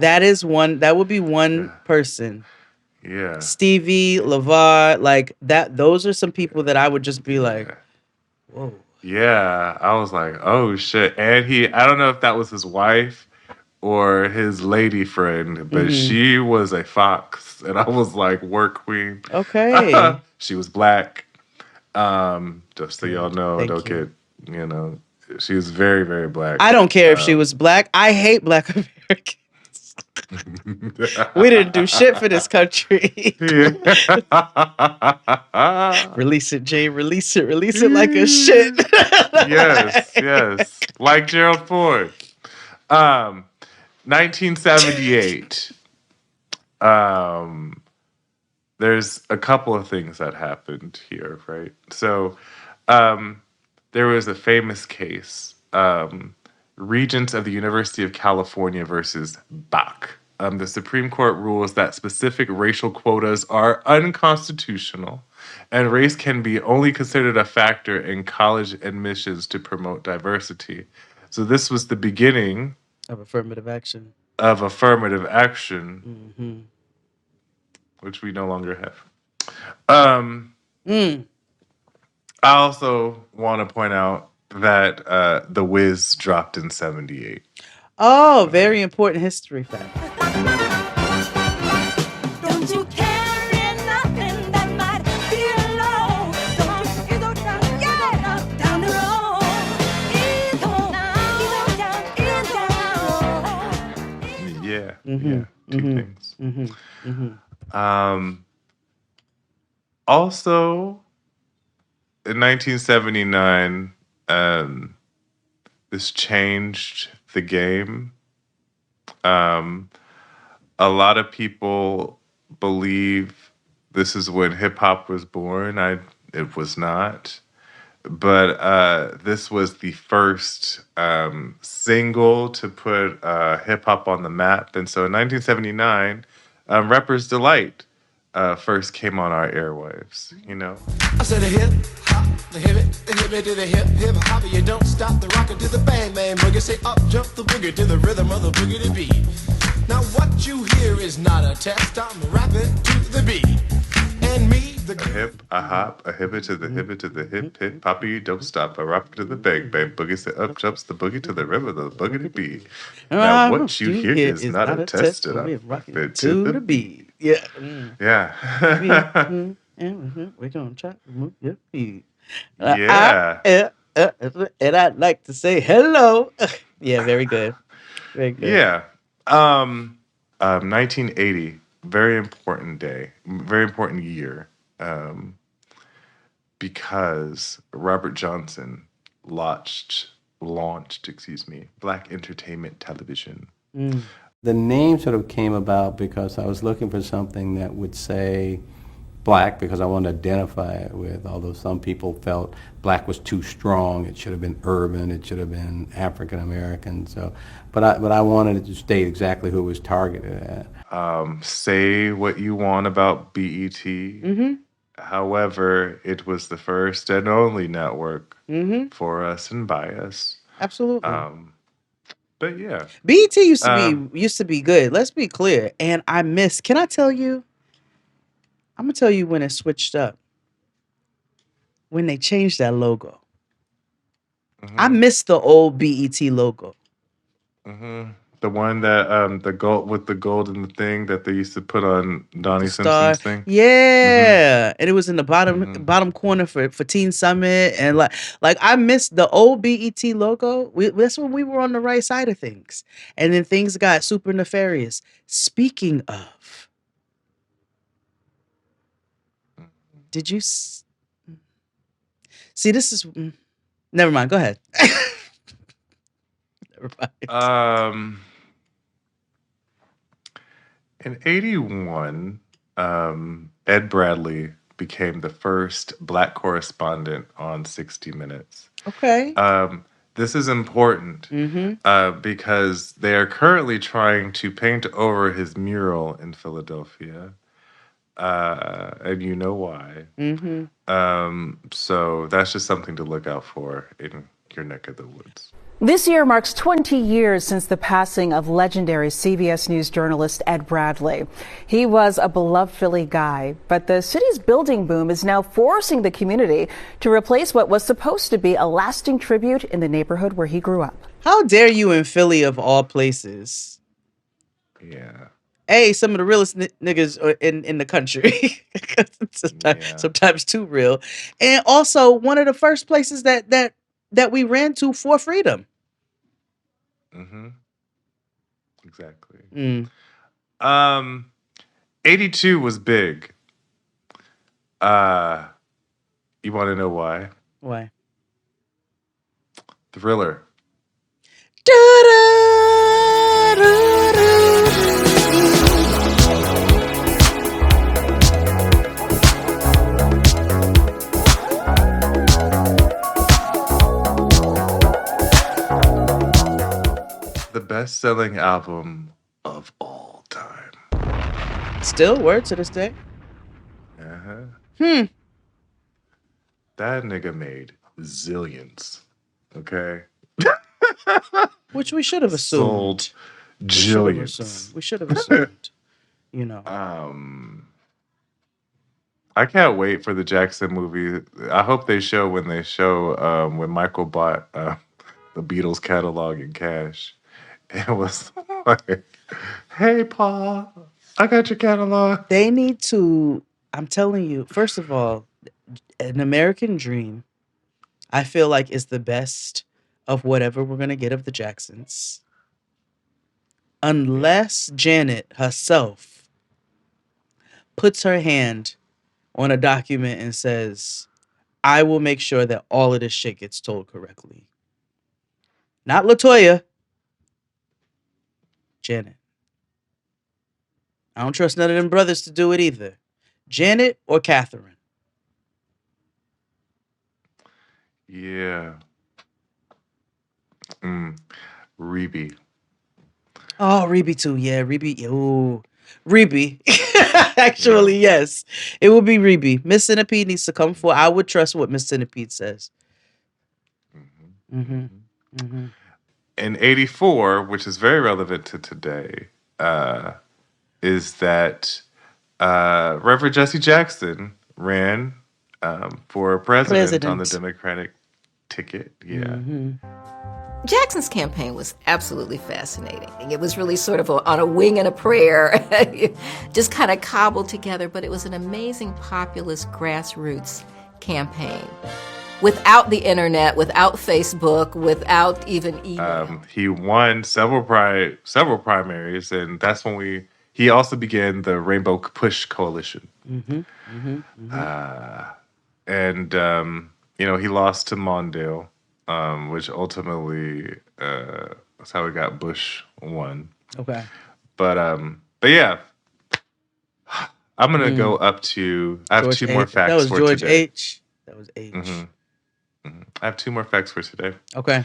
one person." Yeah. Stevie, LeVar, like that. Those are some people that I would just be like, "Whoa." Yeah, I was like, "Oh shit!" And I don't know if that was his wife or his lady friend, but she was a fox, and I was like, "Work queen." Okay. She was black. Just so y'all know, don't get, she was very, very black. I don't care if she was black. I hate Black Americans. We didn't do shit for this country. Release it, Jay. Release it like a shit. Yes. Like Gerald Ford. 1978. There's a couple of things that happened here, right? So, there was a famous case, Regents of the University of California versus Bach. The Supreme Court rules that specific racial quotas are unconstitutional, and race can be only considered a factor in college admissions to promote diversity. So this was the beginning of affirmative action. Which we no longer have. I also want to point out that The Wiz dropped in 78. Oh, very important history fact. Don't you carry nothing that might be alone. Don't you go down the road. Yeah. Two things. Also, in 1979, this changed the game. A lot of people believe this is when hip hop was born. It was not. But this was the first single to put hip hop on the map. And so in 1979, Rapper's Delight first came on our airwaves, I said the hip hop, the hip it to the hip hop. You don't stop the rocker to the bang bang boogie. Say up jump the boogie to the rhythm of the boogie to beat. Now what you hear is not a test. I'm rapping to the beat. And me, the a hip, a hop, a hip it to the hip hip, poppy, you don't stop, a rock to the bang bang boogie. Say up jumps the boogie to the rhythm of the boogie to beat. Now what you hear is not a test. I'm rapping to the beat. Yeah. Yeah. We're gonna try to move your feet. Yeah. And I'd like to say hello. Yeah, very good. Very good. Yeah. 1980, very important day, very important year, because Robert Johnson launched, Black Entertainment Television. The name sort of came about because I was looking for something that would say black, because I wanted to identify it with, although some people felt black was too strong. It should have been urban. It should have been African American. So, but I wanted it to state exactly who it was targeted at. Say what you want about BET. However, it was the first and only network for us and by us. Absolutely. But yeah, BET used to be good. Let's be clear. And I miss. Can I tell you? I'm gonna tell you when it switched up. When they changed that logo. I miss the old BET logo. The one that the gold with the gold and the thing that they used to put on Donnie The star, Simpson's thing. yeah, and it was in the bottom corner for Teen Summit, and like I missed the old BET logo. That's when we were on the right side of things, and then things got super nefarious. Speaking of, did you see? This is never mind. Go ahead. Never mind. In 81, Ed Bradley became the first black correspondent on 60 Minutes. Okay. This is important because they are currently trying to paint over his mural in Philadelphia. And you know why. So that's just something to look out for in your neck of the woods. This year marks 20 years since the passing of legendary CBS News journalist Ed Bradley. He was a beloved Philly guy, but the city's building boom is now forcing the community to replace what was supposed to be a lasting tribute in the neighborhood where he grew up. How dare you in Philly of all places? Yeah. Some of the realest niggas in the country. Sometimes too real. And also one of the first places that we ran to for freedom. Exactly. 82 was big. You want to know why? Why? Thriller. The best-selling album of all time. Still, word to this day. That nigga made zillions. Okay. Which we should have assumed. Sold jillions. We should have assumed. You know. I can't wait for the Jackson movie. I hope they show when when Michael bought the Beatles catalog in cash. It was like, hey, Pa, I got your catalog. They need to, I'm telling you, first of all, An American Dream, I feel like is the best of whatever we're going to get of the Jacksons. Unless Janet herself puts her hand on a document and says, I will make sure that all of this shit gets told correctly. Not LaToya. Janet. I don't trust none of them brothers to do it either. Janet or Catherine. Yeah. Reby. Oh, Reby too. Yeah, Reby. Ooh. Reby. Actually, yes. It will be Reby. Miss Centipede needs to come forward. I would trust what Miss Centipede says. In 84, which is very relevant to today, is that Reverend Jesse Jackson ran for president on the Democratic ticket. Yeah. Jackson's campaign was absolutely fascinating. It was really sort of on a wing and a prayer, just kind of cobbled together, but it was an amazing populist grassroots campaign. Without the internet, without Facebook, without even email. He won several primaries, and that's when he also began the Rainbow Push Coalition. And he lost to Mondale. Which ultimately that's how we got Bush won. Okay. But yeah. I'm gonna go up to I have George two more facts that was for George today. H. That was H. I have two more facts for today. Okay.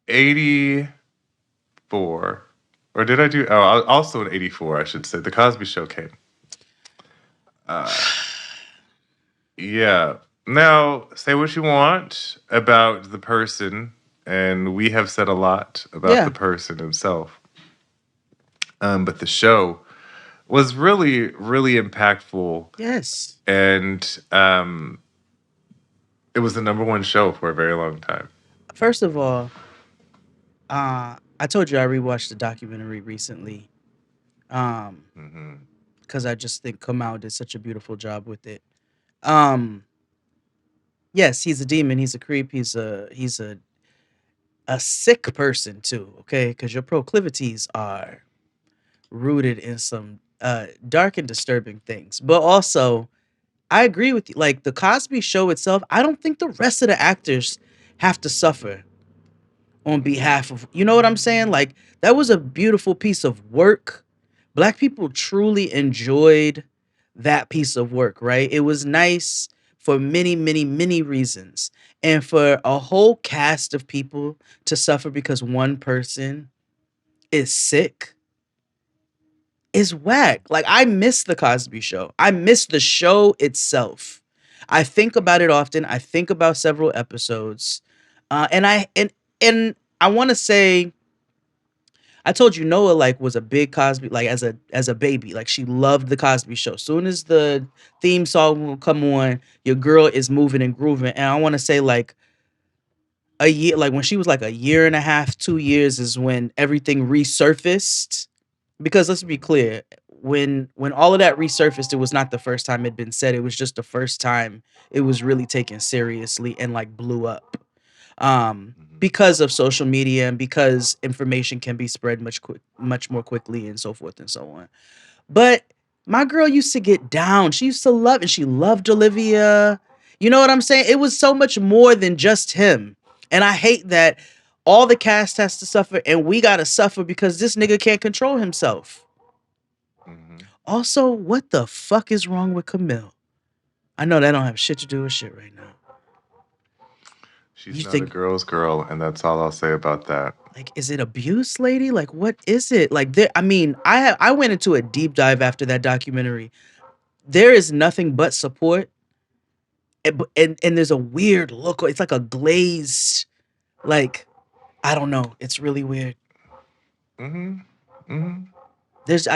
84. Or did I do also in 84, I should say. The Cosby Show came. Yeah. Now, say what you want about the person, and we have said a lot about the person himself. But the show was really, really impactful. Yes. And It was the number one show for a very long time. First of all, I told you I rewatched the documentary recently. Because I just think Kamau did such a beautiful job with it. Um, yes, he's a demon. He's a creep. He's a sick person too. Okay, because your proclivities are rooted in some dark and disturbing things. But also, I agree with you. Like the Cosby Show itself, I don't think the rest of the actors have to suffer on behalf of, you know what I'm saying? Like that was a beautiful piece of work. Black people truly enjoyed that piece of work, right? It was nice for many, many, many reasons. And for a whole cast of people to suffer because one person is sick is whack. Like I miss the Cosby Show. I miss the show itself. I think about it often. I think about several episodes. And I want to say I told you Noah like was a big Cosby like as a baby. Like she loved the Cosby Show. Soon as the theme song will come on, your girl is moving and grooving. And I want to say like a year, like when she was like a year and a half, 2 years is when everything resurfaced. Because let's be clear, when all of that resurfaced, it was not the first time it'd been said. It was just the first time it was really taken seriously and like blew up. Because of social media and because information can be spread much more quickly and so forth and so on. But my girl used to get down. She used to love and she loved Olivia. You know what I'm saying? It was so much more than just him. And I hate that all the cast has to suffer and we gotta suffer because this nigga can't control himself. Also, what the fuck is wrong with Camille? I know that don't have shit to do with shit right now. She's not a girl's girl, and that's all I'll say about that. Like, is it abuse, lady? Like, what is it? Like, I mean, I went into a deep dive after that documentary. There is nothing but support, and there's a weird look. It's like a glazed, like, I don't know. It's really weird. I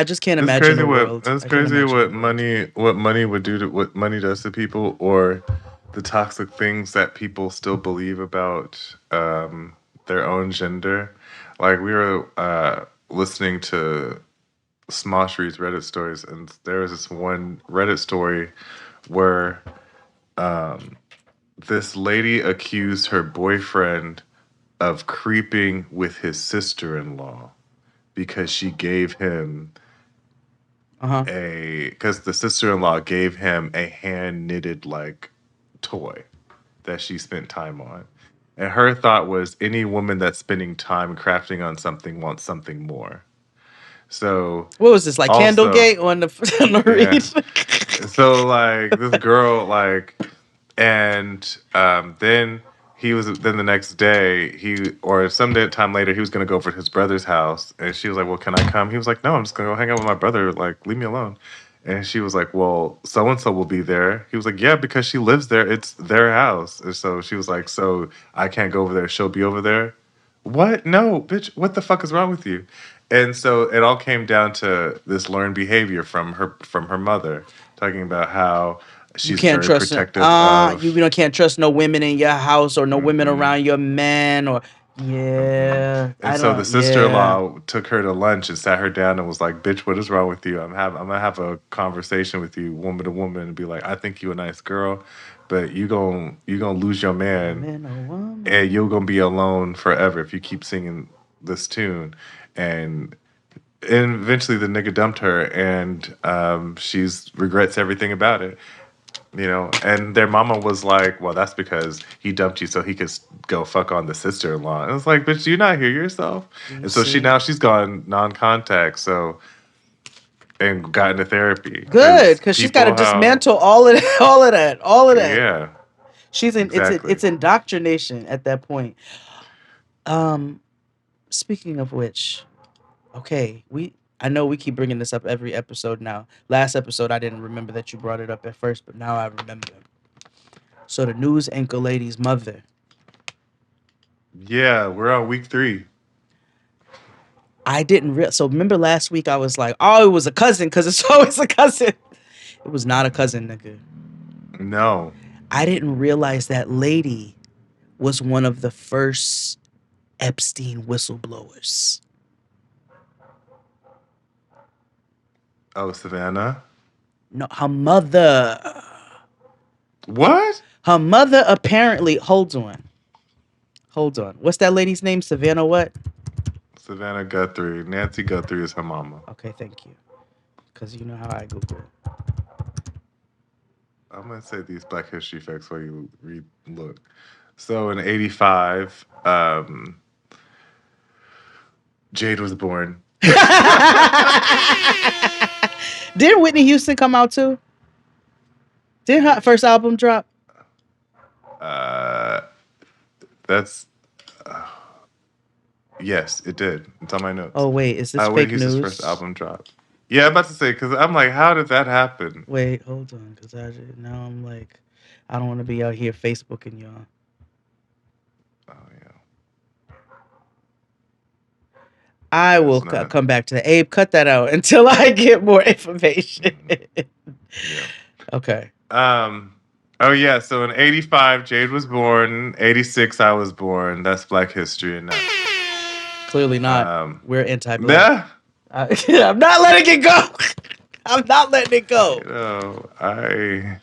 just can't imagine the world. It's crazy what money would do to what money does to people, or the toxic things that people still believe about their own gender. Like we were listening to Smoshree's Reddit stories, and there was this one Reddit story where this lady accused her boyfriend of creeping with his sister-in-law because she gave him because the sister-in-law gave him a hand-knitted like toy that she spent time on. And her thought was any woman that's spending time crafting on something wants something more. So what was this, like also, Candlegate on the read? So like this girl like, and then the next day time later he was gonna go over to his brother's house, and she was like, well, can I come? He was like, no, I'm just gonna go hang out with my brother, like leave me alone. And she was like, well, so and so will be there. He was like, yeah, because she lives there, it's their house. And so she was like, so I can't go over there, she'll be over there. What? No, bitch, what the fuck is wrong with you? And so it all came down to this learned behavior from her mother, talking about how she's very protective of... You can't trust no women in your house or no women around your man or and so the sister-in-law took her to lunch and sat her down and was like, bitch, what is wrong with you? I'm gonna have a conversation with you, woman to woman, and be like, I think you a nice girl, but you gonna lose your man and you're gonna be alone forever if you keep singing this tune. And eventually the nigga dumped her, and she's regrets everything about it. You know, and their mama was like, well, that's because he dumped you so he could go fuck on the sister-in-law. And it's like, bitch, do you not hear yourself? And so she's gone non-contact, and got into therapy. Good, because she's got to dismantle all of that. Yeah. It's indoctrination at that point. Speaking of which, okay, I know we keep bringing this up every episode now. Last episode, I didn't remember that you brought it up at first, but now I remember. So the news anchor lady's mother. Yeah, we're on week 3. I didn't so remember last week I was like, oh, it was a cousin because it's always a cousin. It was not a cousin, nigga. No. I didn't realize that lady was one of the first Epstein whistleblowers. Oh, Savannah. No, her mother. What? Her mother apparently. Hold on. What's that lady's name? Savannah what? Savannah Guthrie. Nancy Guthrie is her mama. Okay, thank you. Because you know how I Google. I'm gonna say these Black History facts while you look. So in '85, Jade was born. Did Whitney Houston come out too? Did her first album drop? That's yes, it did. It's on my notes. Oh wait, is this Whitney fake Houston's news? first album dropped. Yeah, I'm about to say because I'm like, how did that happen? Wait, hold on, because now I'm like, I don't want to be out here Facebooking y'all. Oh yeah. I will come back to that. Abe, cut that out until I get more information. Yeah. Okay. Oh yeah. So in '85, Jade was born. '86, I was born. That's Black History, and now. Clearly not. We're anti-Black. Yeah. I'm not letting it go. I'm not letting it go. You know, I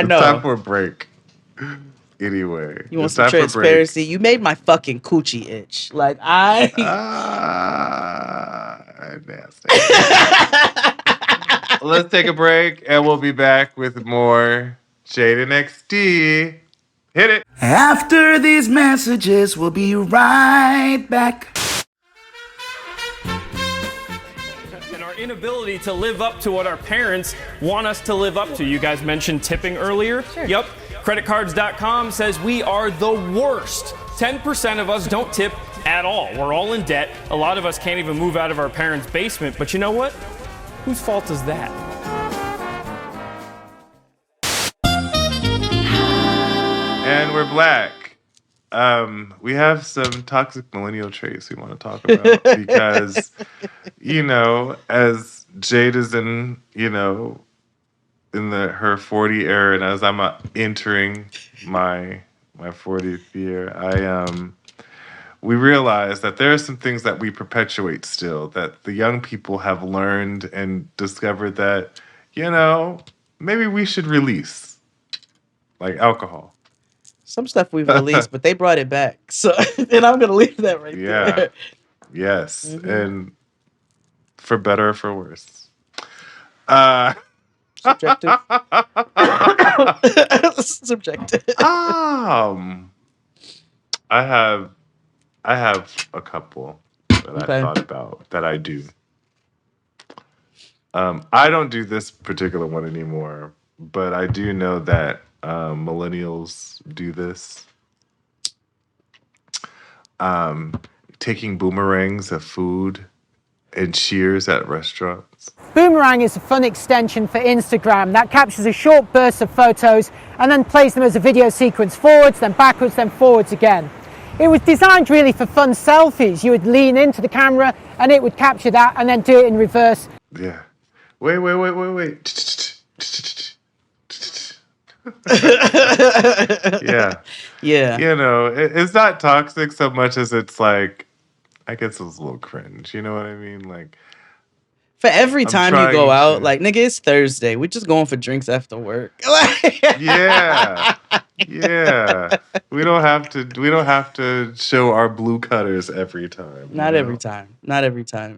know. It's time for a break. Anyway, You want some transparency? You made my fucking coochie itch. Like nasty. Let's take a break, and we'll be back with more Shade and XD. Hit it. After these messages, we'll be right back. And our inability to live up to what our parents want us to live up to. You guys mentioned tipping earlier. Sure. Yep. Creditcards.com says we are the worst. 10% of us don't tip at all. We're all in debt. A lot of us can't even move out of our parents' basement. But you know what? Whose fault is that? And we're black. We have some toxic millennial traits we want to talk about because, you know, as Jade is in, you know, in her 40 era, and as I'm entering my 40th year, we realize that there are some things that we perpetuate still, that the young people have learned and discovered that, you know, maybe we should release, like alcohol. Some stuff we've released, but they brought it back. So, and I'm going to leave that right there. Yes. Mm-hmm. And for better or for worse. Subjective. Subjective. I have a couple that I thought about that I do. I don't do this particular one anymore, but I do know that millennials do this. Taking boomerangs of food and cheers at restaurants. Boomerang is a fun extension for Instagram that captures a short burst of photos and then plays them as a video sequence forwards, then backwards, then forwards again. It was designed really for fun selfies. You would lean into the camera and it would capture that and then do it in reverse. Yeah. Wait. Yeah. You know, it's not toxic so much as it's like, I guess it's a little cringe. You know what I mean? Like, for every time you go out, like, nigga, it's Thursday. We're just going for drinks after work. Yeah. We don't have to show our blue cutters every time. Not every time.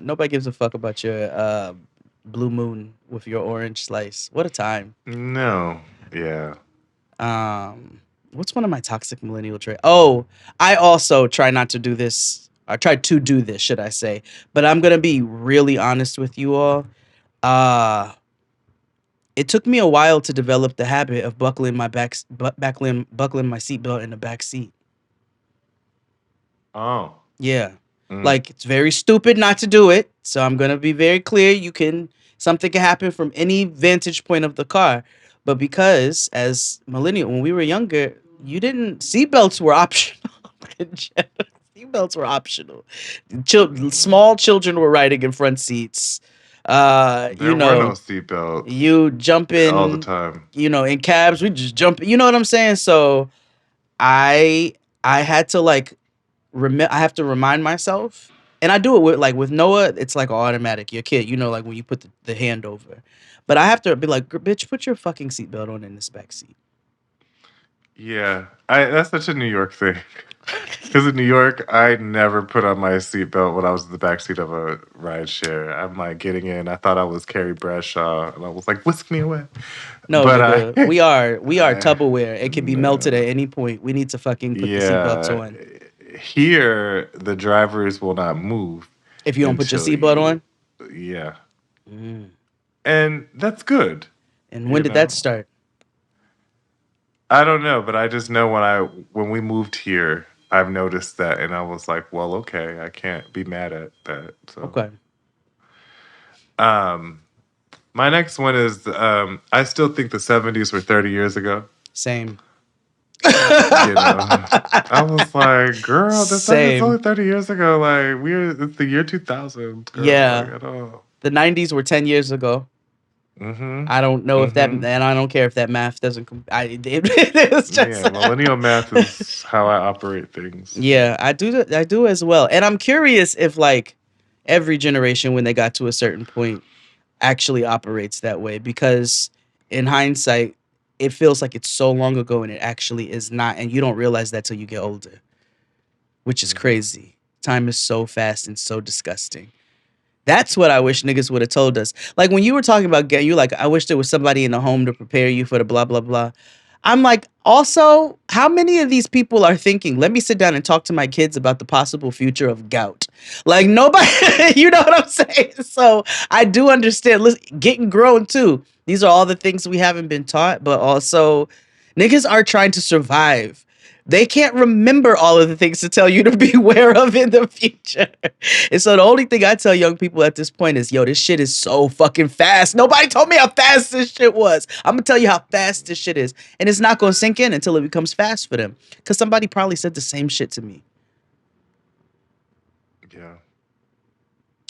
Nobody gives a fuck about your blue moon with your orange slice. What a time. No. Yeah. What's one of my toxic millennial traits? Oh, I also try not to do this. I tried to do this, should I say. But I'm going to be really honest with you all. It took me a while to develop the habit of buckling my buckling my seatbelt in the back seat. Oh. Yeah. Like, it's very stupid not to do it. So I'm going to be very clear. Something can happen from any vantage point of the car. But because as millennial, when we were younger, seatbelts were optional. Seatbelts were optional. Small children were riding in front seats. There were no seatbelts. You jump in all the time. In cabs, we just jump. You know what I'm saying? So I had to like I have to remind myself, and I do it with Noah. It's like automatic. Your kid, like when you put the hand over. But I have to be like, bitch, put your fucking seatbelt on in this back seat. Yeah, that's such a New York thing. Because in New York, I never put on my seatbelt when I was in the backseat of a ride share. I'm like getting in. I thought I was Carrie Bradshaw, and I was like, whisk me away. No, But nigga, we are Tupperware. It can be melted at any point. We need to fucking put the seatbelts yeah, on. here the drivers will not move If you don't put your until seatbelt on. Yeah, and that's good. And when did that start? I don't know, but I just know when we moved here, I've noticed that, and I was like, well, okay, I can't be mad at that. So. Okay. My next one is I still think the 70s were 30 years ago. Same. I was like, girl, it's Same. only 30 years ago. Like it's the year 2000. Girl. Yeah. Like, I don't. The 90s were 10 years ago. Mm-hmm. I don't know if that, and I don't care if that math doesn't. It's just millennial math is how I operate things. Yeah, I do as well. And I'm curious if like every generation, when they got to a certain point, actually operates that way, because in hindsight, it feels like it's so long ago, and it actually is not. And you don't realize that till you get older, which is crazy. Time is so fast and so disgusting. That's what I wish niggas would have told us. Like when you were talking about you like, I wish there was somebody in the home to prepare you for the blah, blah, blah. I'm like, also, how many of these people are thinking, let me sit down and talk to my kids about the possible future of gout? Like nobody, you know what I'm saying? So I do understand. Listen, getting grown too. These are all the things we haven't been taught, but also niggas are trying to survive. They can't remember all of the things to tell you to be aware of in the future. And so the only thing I tell young people at this point is, yo, this shit is so fucking fast. Nobody told me how fast this shit was. I'm going to tell you how fast this shit is. And it's not going to sink in until it becomes fast for them. Because somebody probably said the same shit to me. Yeah.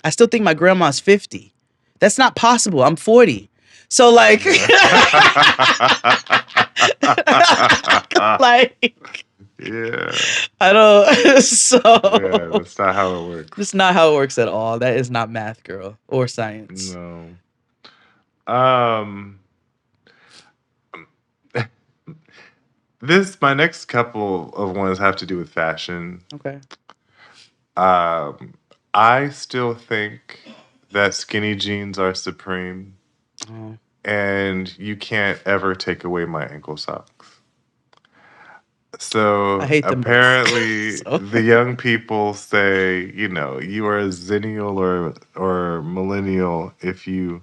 I still think my grandma's 50. That's not possible. I'm 40. So like, like, yeah, I don't. So yeah, that's not how it works. That's not how it works at all. That is not math, girl, or science. No. My next couple of ones have to do with fashion. Okay. I still think that skinny jeans are supreme. Oh. And you can't ever take away my ankle socks. So I hate them apparently so. The young people say, you are a zennial or millennial if you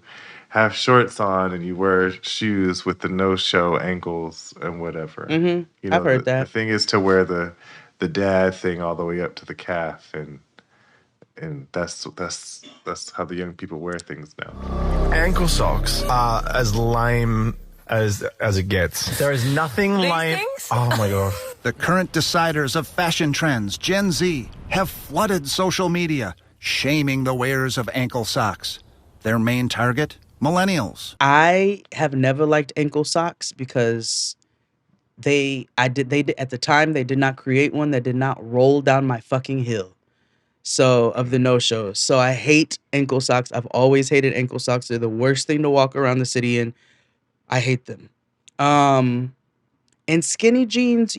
have shorts on and you wear shoes with the no-show ankles and whatever. Mm-hmm. I've heard that. The thing is to wear the dad thing all the way up to the calf, and that's how the young people wear things now. Ankle socks are as lame as it gets. There is nothing lame. Oh my god. The current deciders of fashion trends, Gen Z, have flooded social media, shaming the wearers of ankle socks. Their main target, millennials. I have never liked ankle socks because they at the time they did not create one that did not roll down my fucking hill. So of the no-shows. So I hate ankle socks. I've always hated ankle socks. They're the worst thing to walk around the city in. I hate them. And skinny jeans,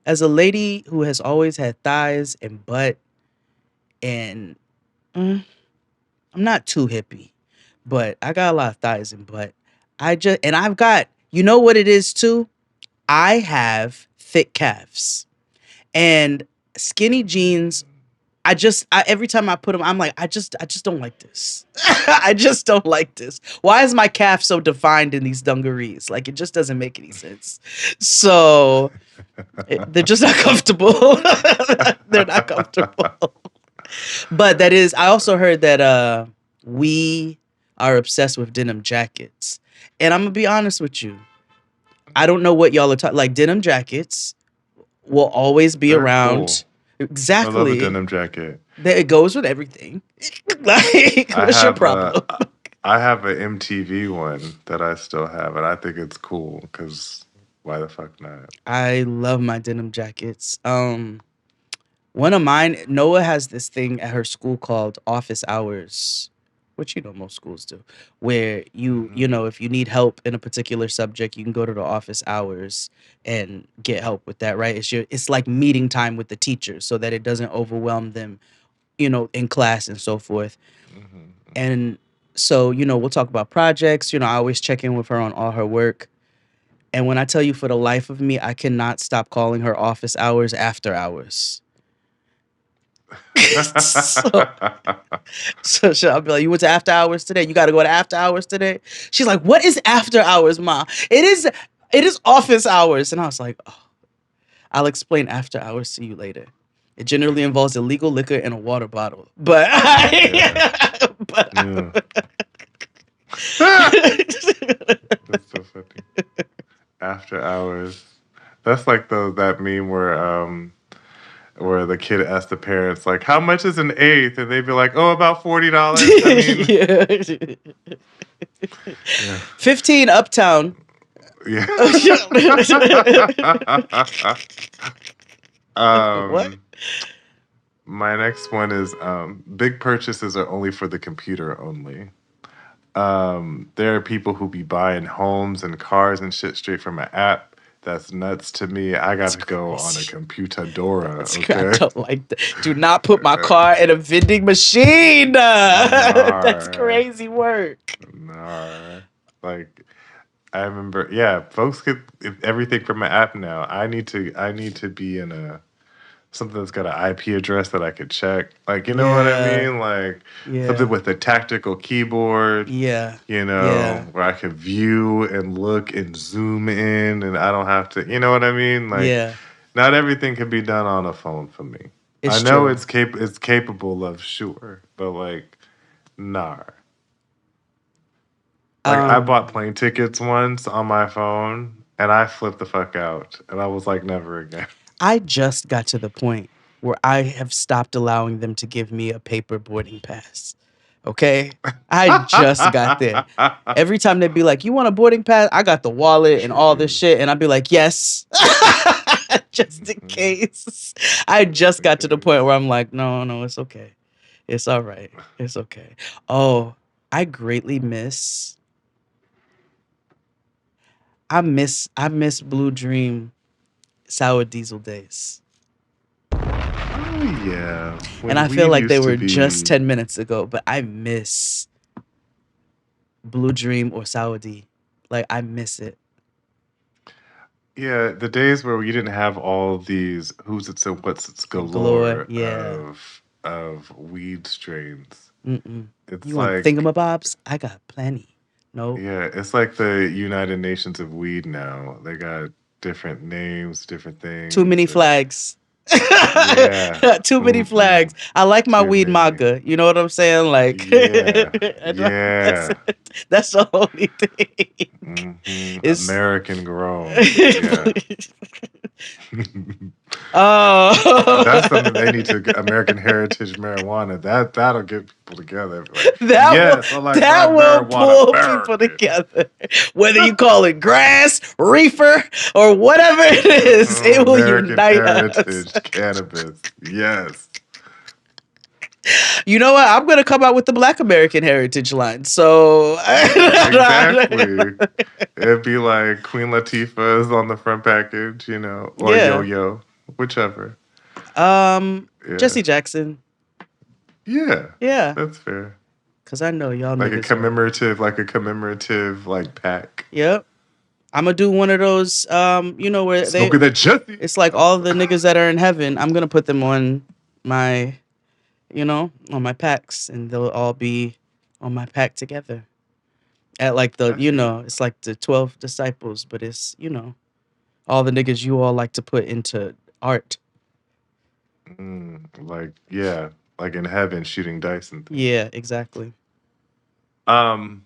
as a lady who has always had thighs and butt, and I'm not too hippie, but I got a lot of thighs and butt. I've got, you know what it is too? I have thick calves. And skinny jeans, every time I put them, I'm like, I just don't like this. I just don't like this. Why is my calf so defined in these dungarees? Like, it just doesn't make any sense. So they're just not comfortable. They're not comfortable. But I also heard that we are obsessed with denim jackets. And I'm going to be honest with you. I don't know what y'all are talking, like denim jackets will always be around. Cool. I love a Exactly. denim jacket. It goes with everything. Like, I what's your have problem? I have an MTV one that I still have, and I think it's cool because why the fuck not? I love my denim jackets. One of mine, Noah has this thing at her school called office hours, which most schools do, where if you need help in a particular subject, you can go to the office hours and get help with that, right? It's like meeting time with the teachers so that it doesn't overwhelm them, in class and so forth. And so, we'll talk about projects. I always check in with her on all her work. And when I tell you, for the life of me, I cannot stop calling her office hours after hours. So I'll be like, you went to after hours today? You got to go to after hours today? She's like, what is after hours, Ma? It is office hours. And I was like, oh, I'll explain after hours to you later. It generally involves illegal liquor and a water bottle. But That's so funny. After hours. That's like that meme where the kid asked the parents, like, how much is an eighth? And they'd be like, oh, about $40. I mean, yeah. 15 Uptown. Yeah. What? My next one is big purchases are only for the computer only. There are people who be buying homes and cars and shit straight from an app. That's nuts to me. I got to go on a computadora. Okay? I don't like that. Do not put my car in a vending machine. That's crazy work. Nah. Like, I remember, folks get everything from an app now. I need to be in something that's got an IP address that I could check. Like, you know what I mean? Like something with a tactical keyboard. Yeah. Where I can view and look and zoom in, and I don't have to. You know what I mean? Like, not everything can be done on a phone for me. I know it's capable of, sure, but like, nah. Like, I bought plane tickets once on my phone, and I flipped the fuck out, and I was like, never again. I just got to the point where I have stopped allowing them to give me a paper boarding pass. Okay? I just got there. Every time they'd be like, you want a boarding pass? I got the wallet and all this shit. And I'd be like, yes. Just in case. I just got to the point where I'm like, no, it's okay. It's all right. It's okay. Oh, I greatly miss. I miss Blue Dream sour diesel days. Oh, yeah. And I feel like they were just 10 minutes ago, but I miss Blue Dream or Sour D. Like, I miss it. Yeah, the days where you didn't have all these who's it's and what's it's galore of weed strains. It's You want thingamabobs? I got plenty. No. Yeah, it's like the United Nations of weed now. They got different names, different things. Too many flags. Too many flags. I like my weed MAGA. You know what I'm saying? Like, that's the only thing. It's American grown. That's something they need to American Heritage Marijuana. That'll get people together. Like, that will pull people together. Whether you call it grass, reefer, or whatever it is, it will unite Heritage us. Cannabis. Yes. You know what? I'm gonna come out with the Black American Heritage line. So exactly, it'd be like Queen Latifah is on the front package, or Yo-Yo, whichever. Jesse Jackson. Yeah, yeah, that's fair. Cause I know y'all like a commemorative pack. Yep. I'm gonna do one of those. Where smoking that Jesse. It's like all the niggas that are in heaven. I'm gonna put them on my. On my packs, and they'll all be on my pack together. At like it's like the 12 disciples, but it's, all the niggas you all like to put into art. Like in heaven shooting dice and things. Yeah, exactly. My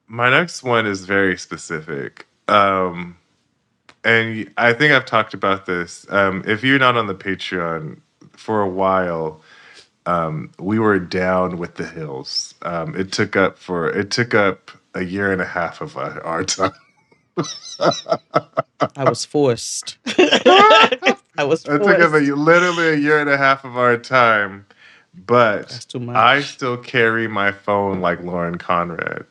next one is very specific. And I think I've talked about this. If you're not on the Patreon, for a while, we were down with the hills. It took up a year and a half of our time. I was forced. I was It took up forced. literally a year and a half of our time, but That's too much. I still carry my phone like Lauren Conrad.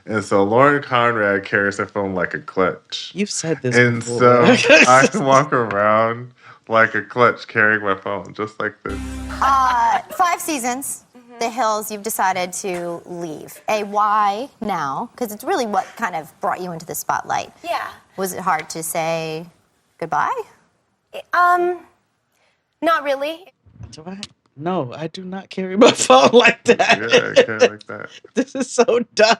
And so Lauren Conrad carries her phone like a clutch. You've said this And before. so I walk around like a clutch carrying my phone, just like this. 5 seasons, The Hills, you've decided to leave. Why now? Because it's really what kind of brought you into the spotlight. Yeah. Was it hard to say goodbye? Not really. Do I? No, I do not carry my phone like that. Yeah, I carry like that. This is so dumb.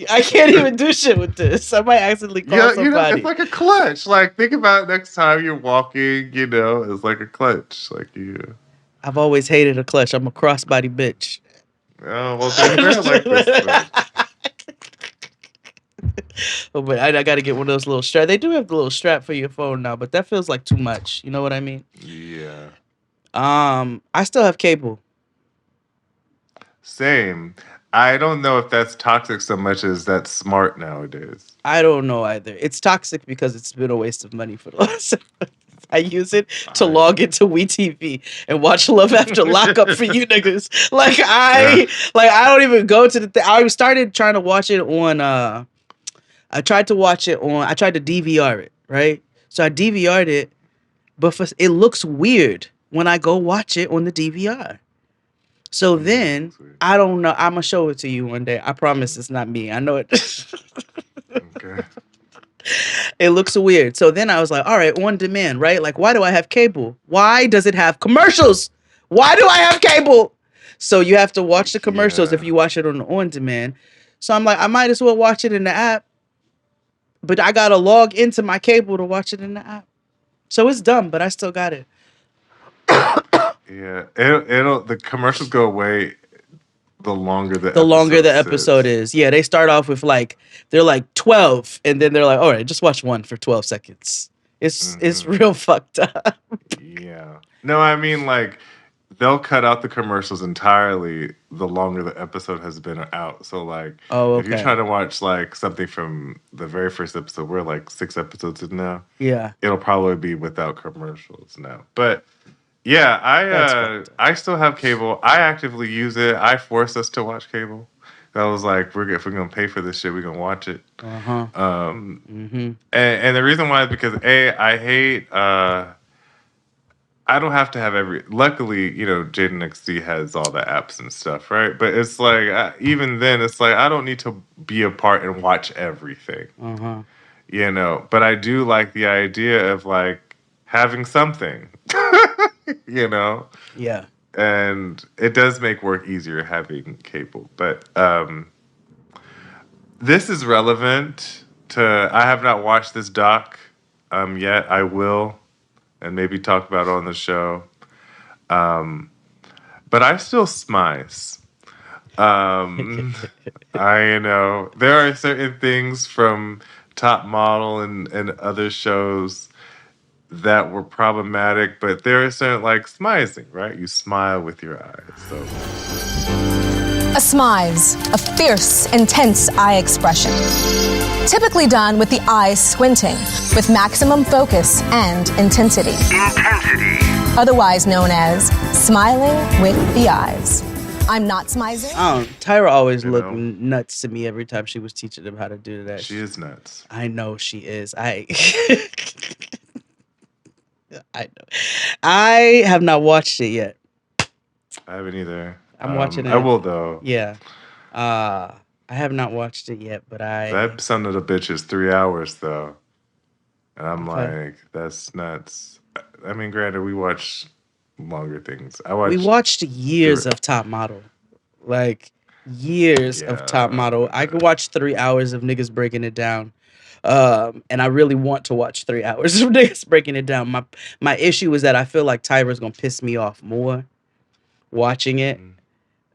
I can't even do shit with this. I might accidentally call somebody. You know, it's like a clutch. Like, think about it next time you're walking, you know, it's like a clutch. Like, you. I've always hated a clutch. I'm a crossbody bitch. Oh, well, then I like this thing. Oh, but I got to get one of those little strap. They do have the little strap for your phone now, but that feels like too much. You know what I mean? Yeah. I still have cable. Same. I don't know if that's toxic so much as that's smart nowadays. I don't know either. It's toxic because it's been a waste of money for the last. I use it to log into WeTV and watch Love After Lockup for you niggas. Like I don't even go to the thing. I started trying to watch it on. I tried to DVR it, right? So I DVR'd it, but it looks weird when I go watch it on the DVR. So then, I don't know. I'm going to show it to you one day. I promise it's not me. I know it. Okay. It looks weird. So then I was like, all right, on demand, right? Like, why do I have cable? Why does it have commercials? Why do I have cable? So you have to watch the commercials if you watch it on demand. So I'm like, I might as well watch it in the app. But I got to log into my cable to watch it in the app. So it's dumb, but I still got it. Yeah, the commercials go away the longer the episode is. Yeah, they start off with they're like 12, and then they're like, all right, just watch one for 12 seconds. It's real fucked up. Yeah. No, I mean, like, they'll cut out the commercials entirely the longer the episode has been out. So, like, if you're trying to watch, like, something from the very first episode, we're, like, 6 episodes in now. Yeah. It'll probably be without commercials now. But, yeah, I still have cable. I actively use it. I force us to watch cable. I was like, if we're going to pay for this shit, we're going to watch it. Uh-huh. And the reason why is because, I hate... I don't have to have luckily, you know, Jaden XD has all the apps and stuff, right? But it's like, even then, it's like, I don't need to be a part and watch everything. Uh-huh. You know, but I do like the idea of, like, having something, you know? Yeah. And it does make work easier having cable. But this is relevant to, I have not watched this doc yet. I will. And maybe talk about it on the show. But I still smize. I know there are certain things from Top Model and other shows that were problematic, but there are certain, like, smizing, right? You smile with your eyes. So A smize, a fierce, intense eye expression. Typically done with the eyes squinting, with maximum focus and intensity. Otherwise known as smiling with the eyes. I'm not smizing. Tyra always looked nuts to me every time she was teaching them how to do that. She is nuts. I know she is. I know. I have not watched it yet. I haven't either. I'm watching it. I will, though. Yeah. I have not watched it yet, but That son of a bitch is 3 hours, though. And I'm like, that's nuts. I mean, granted, we watch longer things. We watched years of Top Model. Like, years of Top Model. I could watch 3 hours of niggas breaking it down. And I really want to watch 3 hours of niggas breaking it down. My issue is that I feel like Tyra's gonna piss me off more watching it.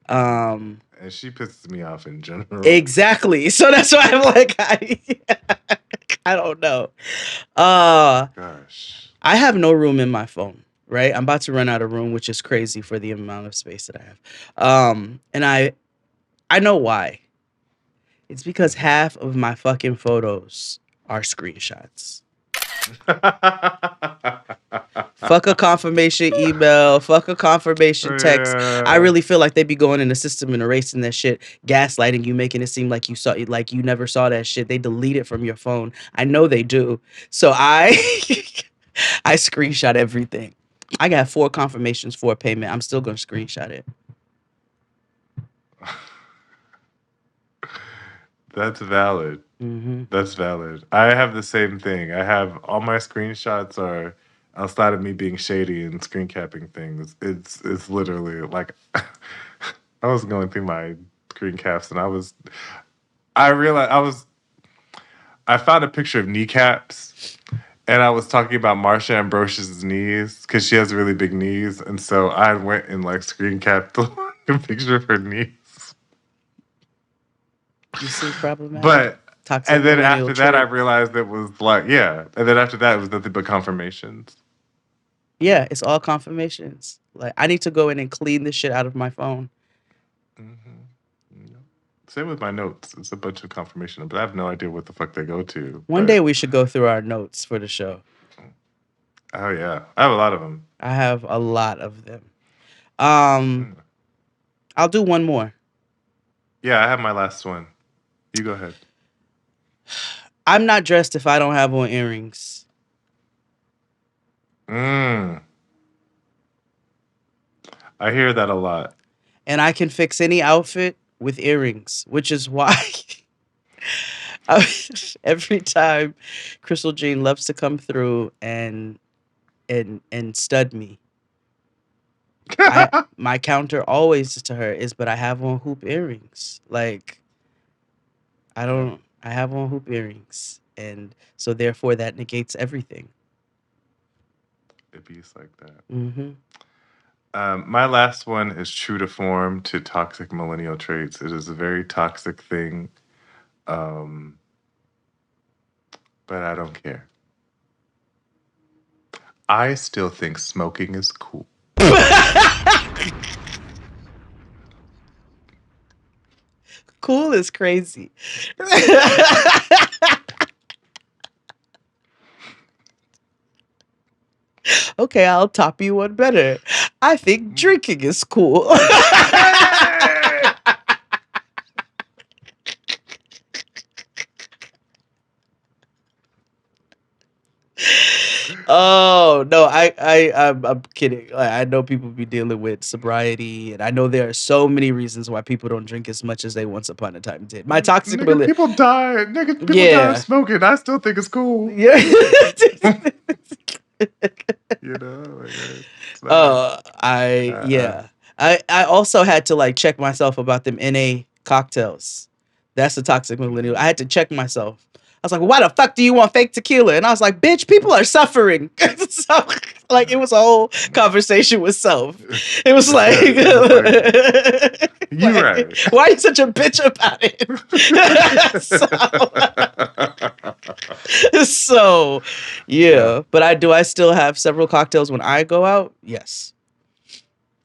And And she pisses me off in general. Exactly. So that's why I'm like, I don't know. Gosh. I have no room in my phone, right? I'm about to run out of room, which is crazy for the amount of space that I have. And I know why. It's because half of my fucking photos are screenshots. Fuck a confirmation email. Fuck a confirmation text. I really feel like they be going in the system and erasing that shit, gaslighting you, making it seem like like you never saw that shit. They delete it from your phone. I know they do. So I screenshot everything. I got 4 confirmations for a payment. I'm still gonna screenshot it. That's valid. That's valid. I have the same thing. I have all my screenshots are outside of me being shady and screen capping things. It's literally like I was going through my screen caps and I realized I found a picture of kneecaps and I was talking about Marsha Ambrosius's knees because she has really big knees, and so I went and like screen capped a picture of her knees. You see problematic? But Toxic and then millennial after that, I trait. realized it was like, yeah. And then after that, it was nothing but confirmations. Yeah, it's all confirmations. Like I need to go in and clean this shit out of my phone. Same with my notes. It's a bunch of confirmation, but I have no idea what the fuck they go to. One but- day we should go through our notes for the show. Oh yeah, I have a lot of them. I have a lot of them. I'll do one more. Yeah, I have my last one. You go ahead. I'm not dressed if I don't have on earrings. I hear that a lot. And I can fix any outfit with earrings, which is why every time Crystal Jean loves to come through and stud me. My counter always to her is, but I have on hoop earrings. Like, I have on hoop earrings. And so therefore that negates everything. It beats like that. Mm-hmm. My last one is true to form to toxic millennial traits. It is a very toxic thing. But I don't care. I still think smoking is cool. Cool is crazy. Okay, I'll top you one better. I think drinking is cool. Oh no, I'm kidding. I know people be dealing with sobriety, and I know there are so many reasons why people don't drink as much as they once upon a time did. My toxic People die. People die of smoking. I still think it's cool. Yeah. You know, like, it's not- I also had to like check myself about them NA cocktails. That's the toxic millennial. I had to check myself. I was like, why the fuck do you want fake tequila? And I was like, bitch, people are suffering. So, like, it was a whole conversation with self. It was like, you're right. Why are you such a bitch about it? So, yeah. But I still have several cocktails when I go out? Yes.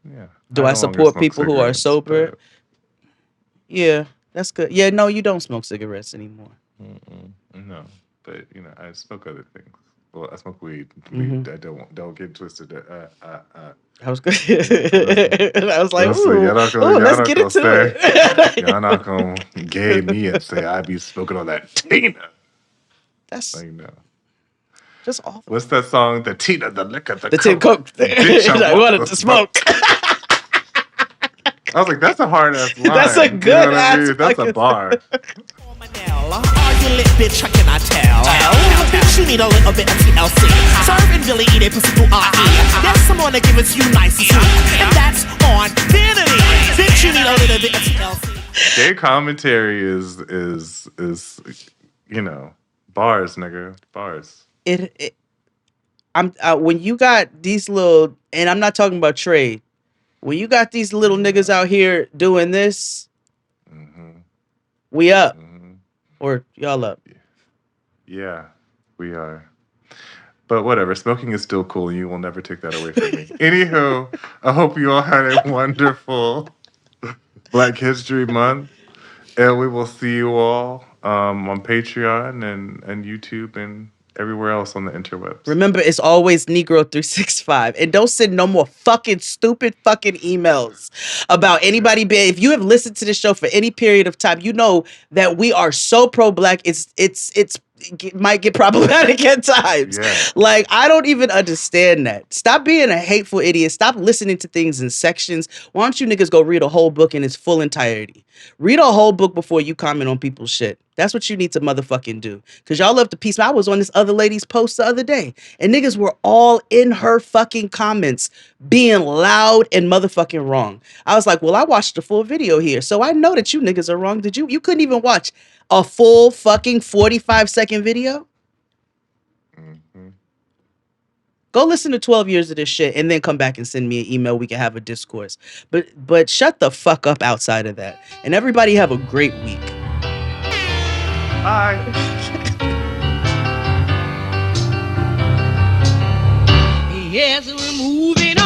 Yeah. Do I no longer support smoke people who are cigarettes, sober? but- Yeah, that's good. Yeah, no, you don't smoke cigarettes anymore. No, but you know, I smoke other things. Well, I smoke weed. Mhm. I don't get twisted. I was good. I was like, ooh, y'all not let's get gonna into say, it. y'all not gonna gay me and say I be smoking on that Tina. That's like, no. Just all. What's that song? The Tina, the liquor, the Tim coke. Coke. Bitch, I wanted to smoke. I was like, that's a hard ass line. That's a good You know what I mean? ass That's a fucking- bar. Are you lit, bitch? How can I tell? Bitch, you need a little bit of TLC. Serving Billy, eat a pussy through RE. There's someone to give it to you nice and sweet. And that's on Vanity. Bitch, you need a little bit of TLC. Gay commentary is you know, bars, nigga, bars. When you got these little, and I'm not talking about trade. When you got these little niggas out here doing this, We up. Or y'all up. Yeah, we are. But whatever, smoking is still cool. You will never take that away from me. Anywho, I hope you all had a wonderful Black History Month. And we will see you all on Patreon and YouTube and everywhere else on the interwebs. Remember, it's always Negro365. And don't send no more fucking stupid fucking emails about anybody being. If you have listened to this show for any period of time, you know that we are so pro-Black. It might get problematic at times. Yeah. Like, I don't even understand that. Stop being a hateful idiot. Stop listening to things in sections. Why don't you niggas go read a whole book in its full entirety? Read a whole book before you comment on people's shit. That's what you need to motherfucking do. Because y'all love to piece. I was on this other lady's post the other day, and niggas were all in her fucking comments being loud and motherfucking wrong. I was like, well, I watched the full video here, so I know that you niggas are wrong. Did you? You couldn't even watch a full fucking 45-second video? Go listen to 12 years of this shit and then come back and send me an email. We can have a discourse. But shut the fuck up outside of that. And everybody have a great week. Bye. Yes, we're moving on.